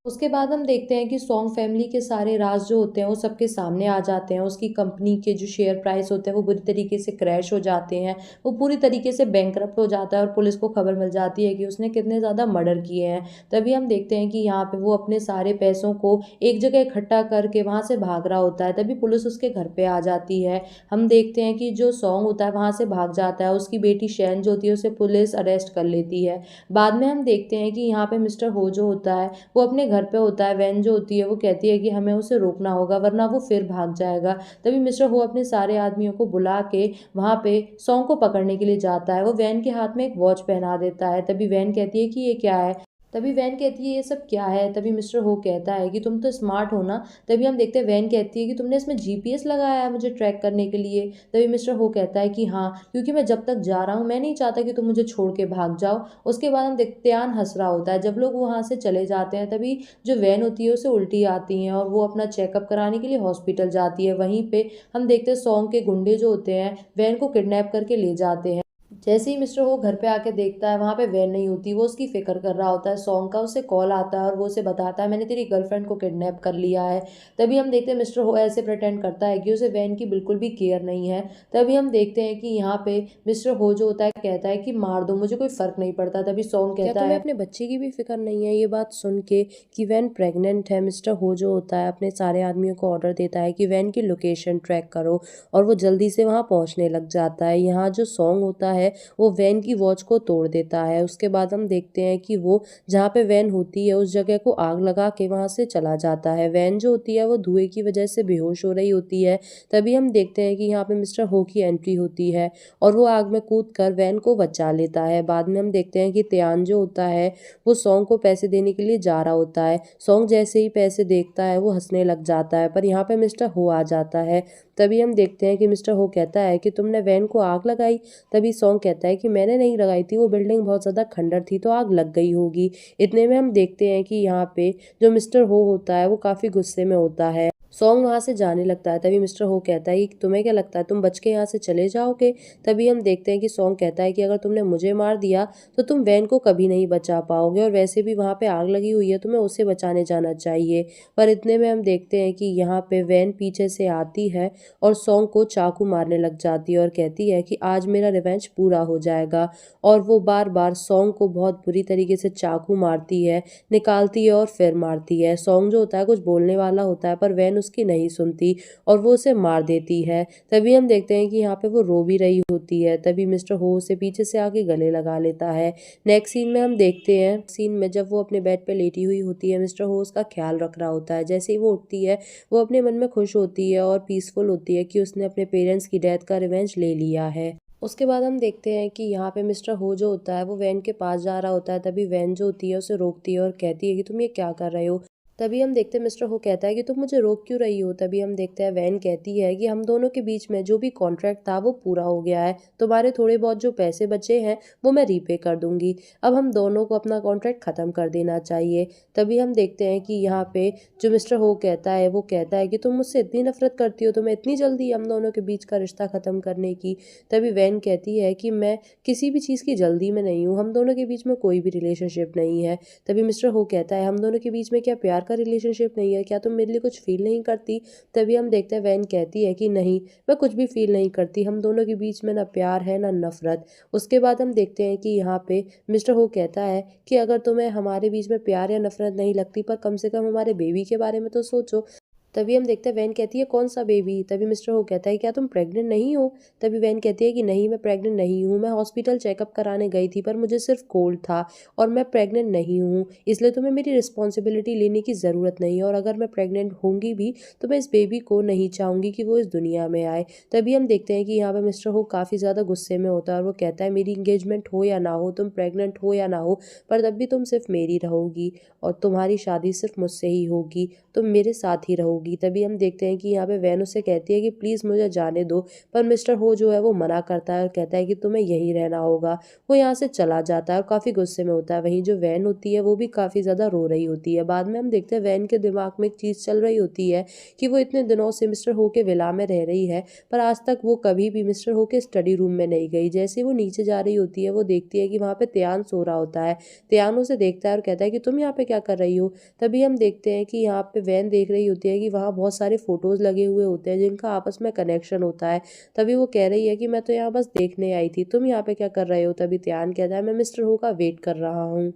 उसके बाद हम देखते हैं कि सॉन्ग फैमिली के सारे राज जो होते हैं वो सबके सामने आ जाते हैं। उसकी कंपनी के जो शेयर प्राइस होते हैं वो बुरी तरीके से क्रैश हो जाते हैं। वो पूरी तरीके से बैंकरप्ट हो जाता है और पुलिस को खबर मिल जाती है कि उसने कितने ज़्यादा मर्डर किए हैं। तभी हम देखते हैं कि यहाँ पे वो अपने सारे पैसों को एक जगह इकट्ठा करके वहाँ से भाग रहा होता है। तभी पुलिस उसके घर पे आ जाती है। हम देखते हैं कि जो सॉन्ग होता है वहाँ से भाग जाता है। उसकी बेटी शैन जो होती है उसे पुलिस अरेस्ट कर लेती है। बाद में हम देखते हैं कि यहाँ पे मिस्टर हो जो होता है वो अपने घर पे होता है। वैन जो होती है वो कहती है कि हमें उसे रोकना होगा वरना वो फिर भाग जाएगा। तभी मिस्टर हो अपने सारे आदमियों को बुला के वहाँ पे सॉन्ग को पकड़ने के लिए जाता है। वो वैन के हाथ में एक वॉच पहना देता है। तभी वैन कहती है कि ये क्या है। तभी वैन कहती है ये सब क्या है। तभी मिस्टर हो कहता है कि तुम तो स्मार्ट हो ना। तभी हम देखते हैं वैन कहती है कि तुमने इसमें जीपीएस लगाया है मुझे ट्रैक करने के लिए। तभी मिस्टर हो कहता है कि हाँ, क्योंकि मैं जब तक जा रहा हूँ मैं नहीं चाहता कि तुम मुझे छोड़ के भाग जाओ। उसके बाद हम देखते हैं हंस रहा होता है। जब लोग वहाँ से चले जाते हैं तभी जो वैन होती है उसे उल्टी आती हैं और वो अपना चेकअप कराने के लिए हॉस्पिटल जाती है। वहीं पे हम देखते हैं सॉन्ग के गुंडे जो होते हैं वैन को किडनैप करके ले जाते हैं। जैसे ही मिस्टर हो घर पे आके देखता है वहाँ पे वैन नहीं होती। वो उसकी फिक्र कर रहा होता है। सॉन्ग का उसे कॉल आता है और वो उसे बताता है मैंने तेरी गर्लफ्रेंड को किडनैप कर लिया है। तभी हम देखते हैं मिस्टर हो ऐसे प्रिटेंड करता है कि उसे वैन की बिल्कुल भी केयर नहीं है। तभी हम देखते हैं कि यहाँ पे मिस्टर हो जो होता है कहता है कि मार दो मुझे कोई फर्क नहीं पड़ता। तभी सॉन्ग कहता है क्या तुम्हें अपने बच्चे की भी फिक्र नहीं है। ये बात सुन के कि वैन प्रेग्नेंट है मिस्टर हो जो होता है अपने सारे आदमियों को ऑर्डर देता है कि वैन की लोकेशन ट्रैक करो और वो जल्दी से वहाँ पहुँचने लग जाता है। यहाँ जो सॉन्ग होता है वो वैन की वॉच को तोड़ देता है। उसके बाद हम देखते हैं कि वो जहाँ पे वैन होती है उस जगह को आग लगा के वहाँ से चला जाता है। वैन जो होती है वो धुएं की वजह से बेहोश हो रही होती है। तभी हम देखते हैं कि यहाँ पे मिस्टर हो की एंट्री होती है और वो आग में कूद कर वैन को बचा लेता है। बाद में हम देखते हैं कि त्यान जो होता है वो सॉन्ग को पैसे देने के लिए जा रहा होता है। सॉन्ग जैसे ही पैसे देखता है वो हंसने लग जाता है, पर यहाँ पे मिस्टर हो आ जाता है। तभी हम देखते हैं कि मिस्टर हो कहता है कि तुमने वैन को आग लगाई। तभी सॉन्ग कहता है कि मैंने नहीं लगाई थी, वो बिल्डिंग बहुत ज़्यादा खंडर थी तो आग लग गई होगी। इतने में हम देखते हैं कि यहाँ पे जो मिस्टर हो होता है वो काफ़ी गुस्से में होता है। सॉन्ग वहाँ से जाने लगता है। तभी मिस्टर हो कहता है कि तुम्हें क्या लगता है तुम बच के यहाँ से चले जाओगे। तभी हम देखते हैं कि सॉन्ग कहता है कि अगर तुमने मुझे मार दिया तो तुम वैन को कभी नहीं बचा पाओगे, और वैसे भी वहाँ पे आग लगी हुई है, तुम्हें उसे बचाने जाना चाहिए। पर इतने में हम देखते हैं कि यहाँ पे वैन पीछे से आती है और सॉन्ग को चाकू मारने लग जाती है और कहती है कि आज मेरा रिवेंज पूरा हो जाएगा। और वो बार बार सॉन्ग को बहुत बुरी तरीके से चाकू मारती है, निकालती है और फिर मारती है। सॉन्ग जो होता है कुछ बोलने वाला होता है पर वैन उसकी नहीं सुनती और वो उसे मार देती है। तभी हम देखते हैं कि यहाँ पे वो रो भी रही होती है। तभी मिस्टर हो उसे पीछे से आके गले लगा लेता है। नेक्स्ट सीन में हम देखते हैं, सीन में जब वो अपने बेड पे लेटी हुई होती है, मिस्टर हो उसका ख्याल रख रहा होता है। जैसे ही वो उठती है वो अपने मन में खुश होती है और पीसफुल होती है कि उसने अपने पेरेंट्स की डेथ का रिवेंज ले लिया है। उसके बाद हम देखते हैं कि यहाँ पे मिस्टर हो जो होता है वो वैन के पास जा रहा होता है। तभी वैन जो होती है उसे रोकती है और कहती है कि तुम ये क्या कर रहे हो। तभी हम देखते हैं मिस्टर हो कहता है कि तुम मुझे रोक क्यों रही हो। तभी हम देखते हैं वैन कहती है कि हम दोनों के बीच में जो भी कॉन्ट्रैक्ट था वो पूरा हो गया है, तुम्हारे थोड़े बहुत जो पैसे बचे हैं वो मैं रीपे कर दूंगी, अब हम दोनों को अपना कॉन्ट्रैक्ट ख़त्म कर देना चाहिए। तभी हम देखते हैं कि यहाँ पे जो मिस्टर हो कहता है वो कहता है कि तुम मुझसे इतनी नफरत करती हो, तुम्हें इतनी जल्दी हम दोनों के बीच का रिश्ता ख़त्म करने की। तभी वैन कहती है कि मैं किसी भी चीज़ की जल्दी में नहीं हूँ, हम दोनों के बीच में कोई भी रिलेशनशिप नहीं है। तभी मिस्टर हो कहता है हम दोनों के बीच में क्या प्यार का रिलेशनशिप नहीं है, क्या तुम मेरे लिए कुछ फील नहीं करती। तभी हम देखते हैं वैन कहती है कि नहीं, मैं कुछ भी फील नहीं करती, हम दोनों के बीच में ना प्यार है ना नफरत। उसके बाद हम देखते हैं कि यहाँ पे मिस्टर हो कहता है कि अगर तुम्हें हमारे बीच में प्यार या नफरत नहीं लगती पर कम से कम हमारे बेबी के बारे में तो सोचो। तभी हम देखते हैं वैन कहती है कौन सा बेबी। तभी मिस्टर हो कहता है क्या तुम प्रेग्नेंट नहीं हो। तभी वैन कहती है कि नहीं, मैं प्रेग्नेंट नहीं हूँ, मैं हॉस्पिटल चेकअप कराने गई थी पर मुझे सिर्फ कोल्ड था और मैं प्रेग्नेंट नहीं हूँ, इसलिए तुम्हें मेरी रिस्पॉन्सिबिलिटी लेने की ज़रूरत नहीं है, और अगर मैं प्रेग्नेंट होंगी भी तो मैं इस बेबी को नहीं चाहूँगी कि वो इस दुनिया में आए। तभी हम देखते हैं कि यहाँ पर मिस्टर हो काफ़ी ज़्यादा गुस्से में होता है और वो कहता है मेरी इंगेजमेंट हो या ना हो, तुम प्रेग्नेंट हो या ना हो, पर तब भी तुम सिर्फ मेरी रहोगी और तुम्हारी शादी सिर्फ मुझसे ही होगी, तुम मेरे साथ ही रहोगी। तभी हम देखते हैं कि यहाँ पे वैन उससे कहती है कि प्लीज़ मुझे जाने दो, पर मिस्टर हो जो है वो मना करता है और कहता है कि तुम्हें यहीं रहना होगा। वो यहाँ से चला जाता है और काफ़ी गुस्से में होता है। वहीं जो वैन होती है वो भी काफ़ी ज़्यादा रो रही होती है। बाद में हम देखते हैं वैन के दिमाग में एक चीज़ चल रही होती है कि वो इतने दिनों से मिस्टर हो के विला में रह रही है पर आज तक वो कभी भी मिस्टर हो के स्टडी रूम में नहीं गई। जैसे वो नीचे जा रही होती है वो देखती है कि वहाँ पे त्यान सो रहा होता है। त्यान उसे देखता है और कहता है कि तुम यहाँ पे क्या कर रही हो। तभी हम देखते हैं कि यहाँ पे वैन देख रही होती है कि वहाँ बहुत सारे फोटोज लगे हुए होते हैं जिनका आपस में कनेक्शन होता है। तभी वो कह रही है कि मैं तो यहाँ बस देखने आई थी, तुम यहाँ पे क्या कर रहे हो। तभी त्यान कहता है मैं मिस्टर हो का वेट कर रहा हूँ,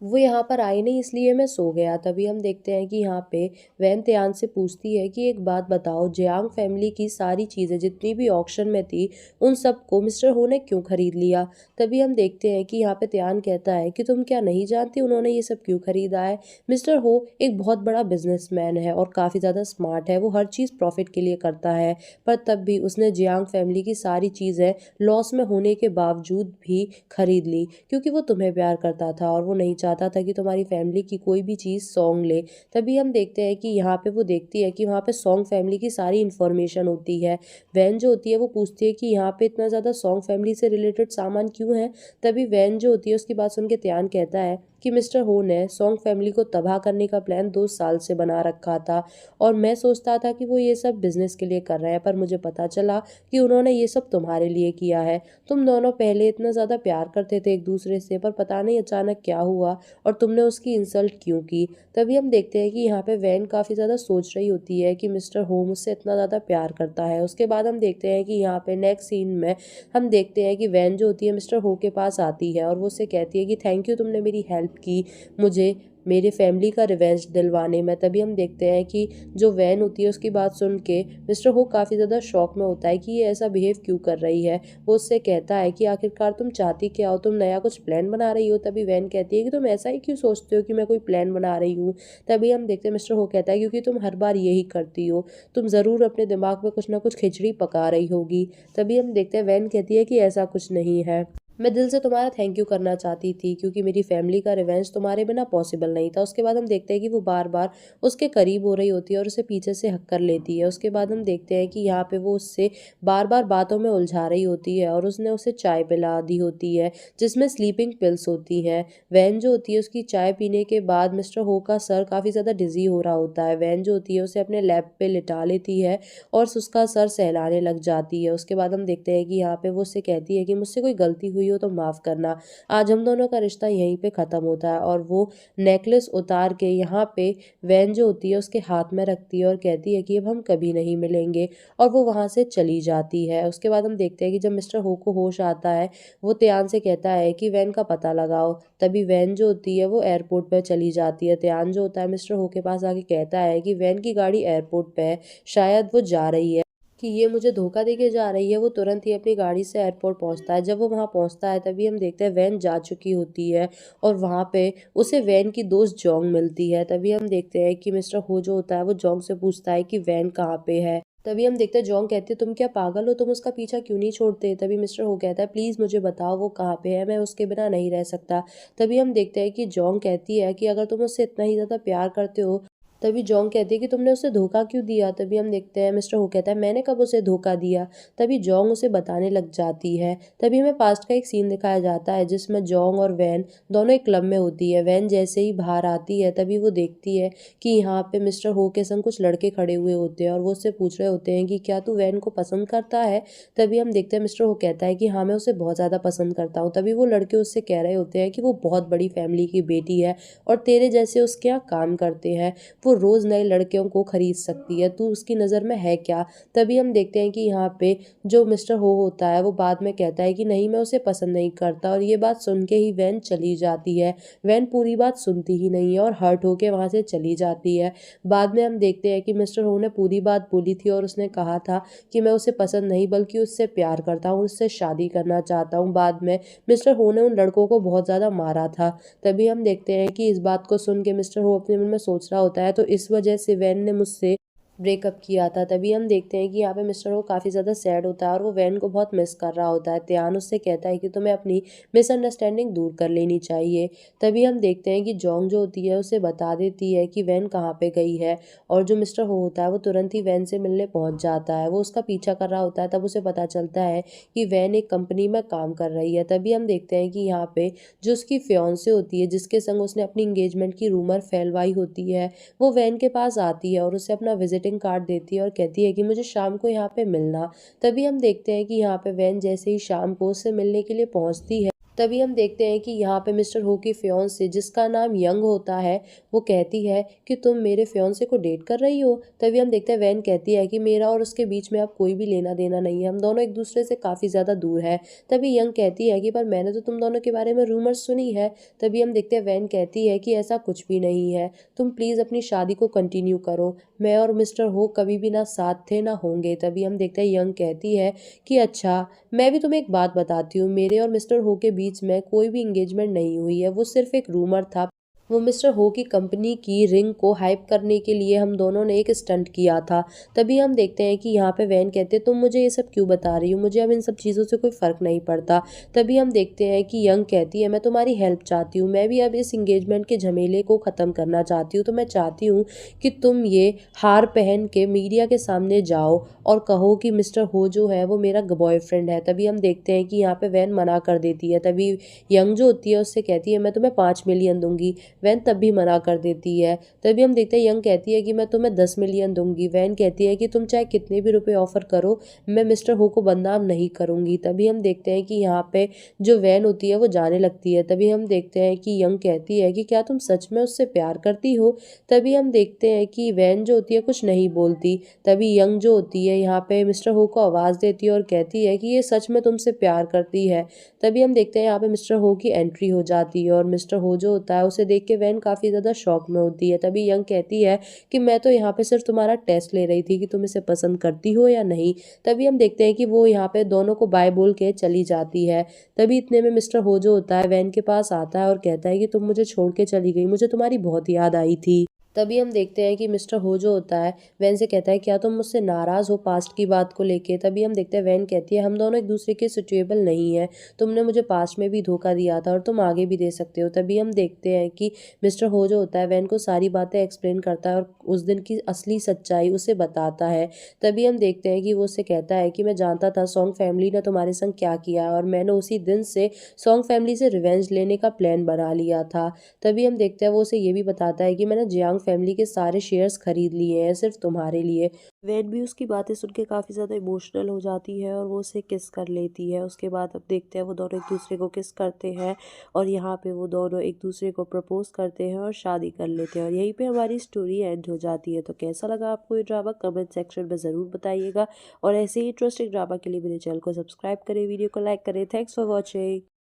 वो यहाँ पर आई नहीं इसलिए मैं सो गया। तभी हम देखते हैं कि यहाँ पे वैन त्यान से पूछती है कि एक बात बताओ, जियांग फैमिली की सारी चीज़ें जितनी भी ऑक्शन में थी उन सब को मिस्टर हो ने क्यों खरीद लिया। तभी हम देखते हैं कि यहाँ पे त्यान कहता है कि तुम क्या नहीं जानती उन्होंने ये सब क्यों खरीदा है। मिस्टर हो एक बहुत बड़ा बिजनेसमैन है और काफ़ी ज़्यादा स्मार्ट है, वो हर चीज़ प्रॉफिट के लिए करता है, पर तब भी उसने जियांग फैमिली की सारी चीज़ें लॉस में होने के बावजूद भी खरीद ली क्योंकि वो तुम्हें प्यार करता था और वो नहीं चाहता था कि तुम्हारी फैमिली की कोई भी चीज़ सॉन्ग ले। तभी हम देखते हैं कि यहाँ पे वो देखती है कि वहाँ पे सॉन्ग फैमिली की सारी इन्फॉर्मेशन होती है। वैन जो होती है वो पूछती है कि यहाँ पे इतना ज़्यादा सॉन्ग फैमिली से रिलेटेड सामान क्यों है। तभी वैन जो होती है उसकी बात सुन के त्यान कहता है कि मिस्टर हो ने सॉन्ग फैमिली को तबाह करने का प्लान 2 साल से बना रखा था और मैं सोचता था कि वो ये सब बिजनेस के लिए कर रहे हैं, पर मुझे पता चला कि उन्होंने ये सब तुम्हारे लिए किया है। तुम दोनों पहले इतना ज़्यादा प्यार करते थे एक दूसरे से, पर पता नहीं अचानक क्या हुआ और तुमने उसकी इंसल्ट क्यों की। तभी हम देखते हैं कि यहाँ पे वैन काफ़ी ज़्यादा सोच रही होती है कि मिस्टर हो मुझसे इतना ज़्यादा प्यार करता है। उसके बाद हम देखते हैं कि यहाँ पे नेक्स्ट सीन में हम देखते हैं कि वैन जो होती है मिस्टर हो के पास आती है और वो उससे कहती है कि थैंक यू, तुमने मेरी हेल्प की, मुझे मेरे फैमिली का रिवेंज दिलवाने में। तभी हम देखते हैं कि जो वैन होती है उसकी बात सुन के मिस्टर हो काफ़ी ज़्यादा शॉक में होता है कि ये ऐसा बिहेव क्यों कर रही है। वो उससे कहता है कि आखिरकार तुम चाहती क्या हो, तुम नया कुछ प्लान बना रही हो। तभी वैन कहती है कि तुम ऐसा ही क्यों सोचते हो कि मैं कोई प्लान बना रही हूँ। तभी हम देखते हैं मिस्टर हो कहता है क्योंकि तुम हर बार यही करती हो, तुम ज़रूर अपने दिमाग में कुछ ना कुछ खिचड़ी पका रही होगी। तभी हम देखते हैं वैन कहती है कि ऐसा कुछ नहीं है, मैं दिल से तुम्हारा थैंक यू करना चाहती थी क्योंकि मेरी फैमिली का रिवेंज तुम्हारे बिना पॉसिबल नहीं था। उसके बाद हम देखते हैं कि वो बार बार उसके करीब हो रही होती है और उसे पीछे से हक कर लेती है। उसके बाद हम देखते हैं कि यहाँ पे वो उससे बार बार बातों में उलझा रही होती है और उसने उसे चाय पिला दी होती है जिसमें स्लीपिंग पिल्स होती हैं। वैन जो होती है उसकी चाय पीने के बाद मिस्टर हो का सर काफ़ी ज़्यादा डिजी हो रहा होता है। वैन जो होती है उसे अपने लैप पे लिटा लेती है और उसका सर सहलाने लग जाती है। उसके बाद हम देखते हैं कि यहाँ पे वो उससे कहती है कि मुझसे कोई गलती हुई हो तो माफ़ करना, आज हम दोनों का रिश्ता यहीं पे ख़त्म होता है। और वो नेकलेस उतार के यहाँ पे वैन जो होती है उसके हाथ में रखती है और कहती है कि अब हम कभी नहीं मिलेंगे, और वो वहाँ से चली जाती है। उसके बाद हम देखते हैं कि जब मिस्टर हो को होश आता है वो त्यान से कहता है कि वैन का पता लगाओ। तभी वैन जो होती है वो एयरपोर्ट पर चली जाती है। त्यान जो होता है मिस्टर हो के पास आके कहता है कि वैन की गाड़ी एयरपोर्ट पे है, शायद वो जा रही है, कि ये मुझे धोखा देके जा रही है। वो तुरंत ही अपनी गाड़ी से एयरपोर्ट पहुंचता है। जब वो वहां पहुंचता है तभी हम देखते हैं वैन जा चुकी होती है और वहां पे उसे वैन की दोस्त जोंग मिलती है। तभी हम देखते हैं कि मिस्टर हो जो होता है वो जोंग से पूछता है कि वैन कहाँ पे है। तभी हम देखते हैं जोंग कहती है तुम क्या पागल हो, तुम उसका पीछा क्यों नहीं छोड़ते। तभी मिस्टर हो कहता है प्लीज़ मुझे बताओ वो कहाँ पे है, मैं उसके बिना नहीं रह सकता। तभी हम देखते हैं कि जोंग कहती है कि अगर तुम उससे इतना ही ज़्यादा प्यार करते हो। तभी जोंग कहती है कि तुमने उसे धोखा क्यों दिया। तभी हम देखते हैं मिस्टर हो कहता है मैंने कब उसे धोखा दिया। तभी जोंग उसे बताने लग जाती है। तभी हमें पास्ट का एक सीन दिखाया जाता है जिसमें जोंग और वैन दोनों एक क्लब में होती है। वैन जैसे ही बाहर आती है तभी वो देखती है कि यहाँ पे मिस्टर हो के संग कुछ लड़के खड़े हुए होते हैं और वो उससे पूछ रहे होते हैं कि क्या तू वैन को पसंद करता है। तभी हम देखते हैं मिस्टर हो कहता है कि हाँ मैं उसे बहुत ज़्यादा पसंद करता हूँ। तभी वो लड़के उससे कह रहे होते हैं कि वो बहुत बड़ी फैमिली की बेटी है और तेरे जैसे उसके यहाँ काम करते हैं, वो रोज़ नए लड़कियों को खरीद सकती है, तू उसकी नज़र में है क्या। तभी हम देखते हैं कि यहाँ पे जो मिस्टर हो होता है वो बाद में कहता है कि नहीं मैं उसे पसंद नहीं करता, और ये बात सुन के ही वैन चली जाती है। वैन पूरी बात सुनती ही नहीं है और हर्ट होके वहाँ से चली जाती है। बाद में हम देखते हैं कि मिस्टर हो ने पूरी बात बोली थी और उसने कहा था कि मैं उसे पसंद नहीं बल्कि उससे प्यार करता हूँ, उससे शादी करना चाहता हूँ। बाद में मिस्टर हो ने उन लड़कों को बहुत ज़्यादा मारा था। तभी हम देखते हैं कि इस बात को सुन के मिस्टर हो अपने मन में सोच रहा होता है तो इस वजह से वैन ने मुझसे ब्रेकअप किया था। तभी हम देखते हैं कि यहाँ पे मिस्टर हो काफ़ी ज़्यादा सैड होता है और वो वैन को बहुत मिस कर रहा होता है। त्यान उससे कहता है कि तुम्हें अपनी मिसअंडरस्टैंडिंग दूर कर लेनी चाहिए। तभी हम देखते हैं कि जोंग जो होती है उसे बता देती है कि वैन कहाँ पे गई है, और जो मिस्टर हो होता है वो तुरंत ही वैन से मिलने पहुँच जाता है। वो उसका पीछा कर रहा होता है। तब उसे पता चलता है कि वैन एक कंपनी में काम कर रही है। तभी हम देखते हैं कि यहाँ पे जो उसकी फियांसे होती है जिसके संग उसने अपनी इंगेजमेंट की रूमर फैलवाई होती है, वो वैन के पास आती है और उसे अपना विजिटिंग कार्ड देती है और कहती है कि मुझे शाम को यहाँ पे मिलना। तभी हम देखते हैं कि यहाँ पे वैन जैसे ही शाम को उससे मिलने के लिए पहुँचती है तभी हम देखते हैं कि यहाँ पे मिस्टर हो की फियांसे जिसका नाम यंग होता है वो कहती है कि तुम मेरे फियांसे को डेट कर रही हो। तभी हम देखते हैं वैन कहती है कि मेरा और उसके बीच में अब कोई भी लेना देना नहीं है, हम दोनों एक दूसरे से काफ़ी ज़्यादा दूर है। तभी यंग कहती है कि पर मैंने तो तुम दोनों के बारे में रूमर्स सुनी है। तभी हम देखते हैं वैन कहती है कि ऐसा कुछ भी नहीं है, तुम प्लीज़ अपनी शादी को कंटिन्यू करो, मैं और मिस्टर हो कभी भी ना साथ थे ना होंगे। तभी हम देखते हैं यंग कहती है कि अच्छा मैं भी तुम्हें एक बात बताती हूँ, मेरे और मिस्टर हो के बीच में कोई भी इंगेजमेंट नहीं हुई है, वो सिर्फ एक रूमर था। वो मिस्टर हो की कंपनी की रिंग को हाइप करने के लिए हम दोनों ने एक स्टंट किया था। तभी हम देखते हैं कि यहाँ पे वैन कहते हैं तुम मुझे ये सब क्यों बता रही हो, मुझे अब इन सब चीज़ों से कोई फ़र्क नहीं पड़ता। तभी हम देखते हैं कि यंग कहती है मैं तुम्हारी हेल्प चाहती हूँ, मैं भी अब इस इंगेजमेंट के झमेले को ख़त्म करना चाहती हूँ, तो मैं चाहती हूँ कि तुम ये हार पहन के मीडिया के सामने जाओ और कहो कि मिस्टर हो जो है वो मेरा बॉयफ्रेंड है। तभी हम देखते हैं कि यहाँ पे वैन मना कर देती है। तभी यंग जो होती है उससे कहती है मैं तुम्हें 5 मिलियन दूंगी। वैन तब भी मना कर देती है। तभी हम देखते हैं यंग कहती है कि मैं तुम्हें 10 मिलियन दूंगी। वैन कहती है कि तुम चाहे कितने भी रुपए ऑफर करो, मैं मिस्टर हो को बदनाम नहीं करूंगी। तभी हम देखते हैं कि यहाँ पे जो वैन होती है वो जाने लगती है। तभी हम देखते हैं कि यंग कहती है कि क्या तुम सच में उससे प्यार करती हो। तभी हम देखते हैं कि वैन जो होती है कुछ नहीं बोलती। तभी यंग जो होती है यहाँ पे मिस्टर हो को आवाज़ देती है और कहती है कि ये सच में तुमसे प्यार करती है। तभी हम देखते हैं यहाँ पे मिस्टर हो की एंट्री हो जाती है और मिस्टर हो जो होता है उसे देख के वैन काफ़ी ज़्यादा शॉक में होती है। तभी यंग कहती है कि मैं तो यहाँ पे सिर्फ तुम्हारा टेस्ट ले रही थी कि तुम इसे पसंद करती हो या नहीं। तभी हम देखते हैं कि वो यहाँ पे दोनों को बाय बोल के चली जाती है। तभी इतने में मिस्टर हो जो होता है वैन के पास आता है और कहता है कि तुम मुझे छोड़ के चली गई, मुझे तुम्हारी बहुत याद आई थी। तभी हम देखते हैं कि मिस्टर हो जो होता है वैन से कहता है क्या तुम मुझसे नाराज़ हो पास्ट की बात को लेके। तभी हम देखते हैं वैन कहती है हम दोनों एक दूसरे के सिचुएबल नहीं है, तुमने मुझे पास्ट में भी धोखा दिया था और तुम आगे भी दे सकते हो। तभी हम देखते हैं कि मिस्टर हो जो होता है वैन को सारी बातें एक्सप्लेन करता है और उस दिन की असली सच्चाई उसे बताता है। तभी हम देखते हैं कि वो उससे कहता है कि मैं जानता था सॉन्ग फैमिली ने तुम्हारे संग क्या किया है और मैंने उसी दिन से सॉन्ग फैमिली से रिवेंज लेने का प्लान बना लिया था। तभी हम देखते हैं वो उसे ये भी बताता है कि मैंने जियांग फैमिली के सारे शेयर्स खरीद लिए हैं सिर्फ तुम्हारे लिए। वैन भी उसकी बातें सुन के काफ़ी ज़्यादा इमोशनल हो जाती है और वो उसे किस कर लेती है। उसके बाद अब देखते हैं वो दोनों एक दूसरे को किस करते हैं और यहाँ पे वो दोनों एक दूसरे को प्रपोज करते हैं और शादी कर लेते हैं और यहीं पे हमारी स्टोरी एंड हो जाती है। तो कैसा लगा आपको ये ड्रामा कमेंट सेक्शन में ज़रूर बताइएगा और ऐसे ही इंटरेस्टिंग ड्रामा के लिए मेरे चैनल को सब्सक्राइब करें, वीडियो को लाइक करें। Thanks for watching.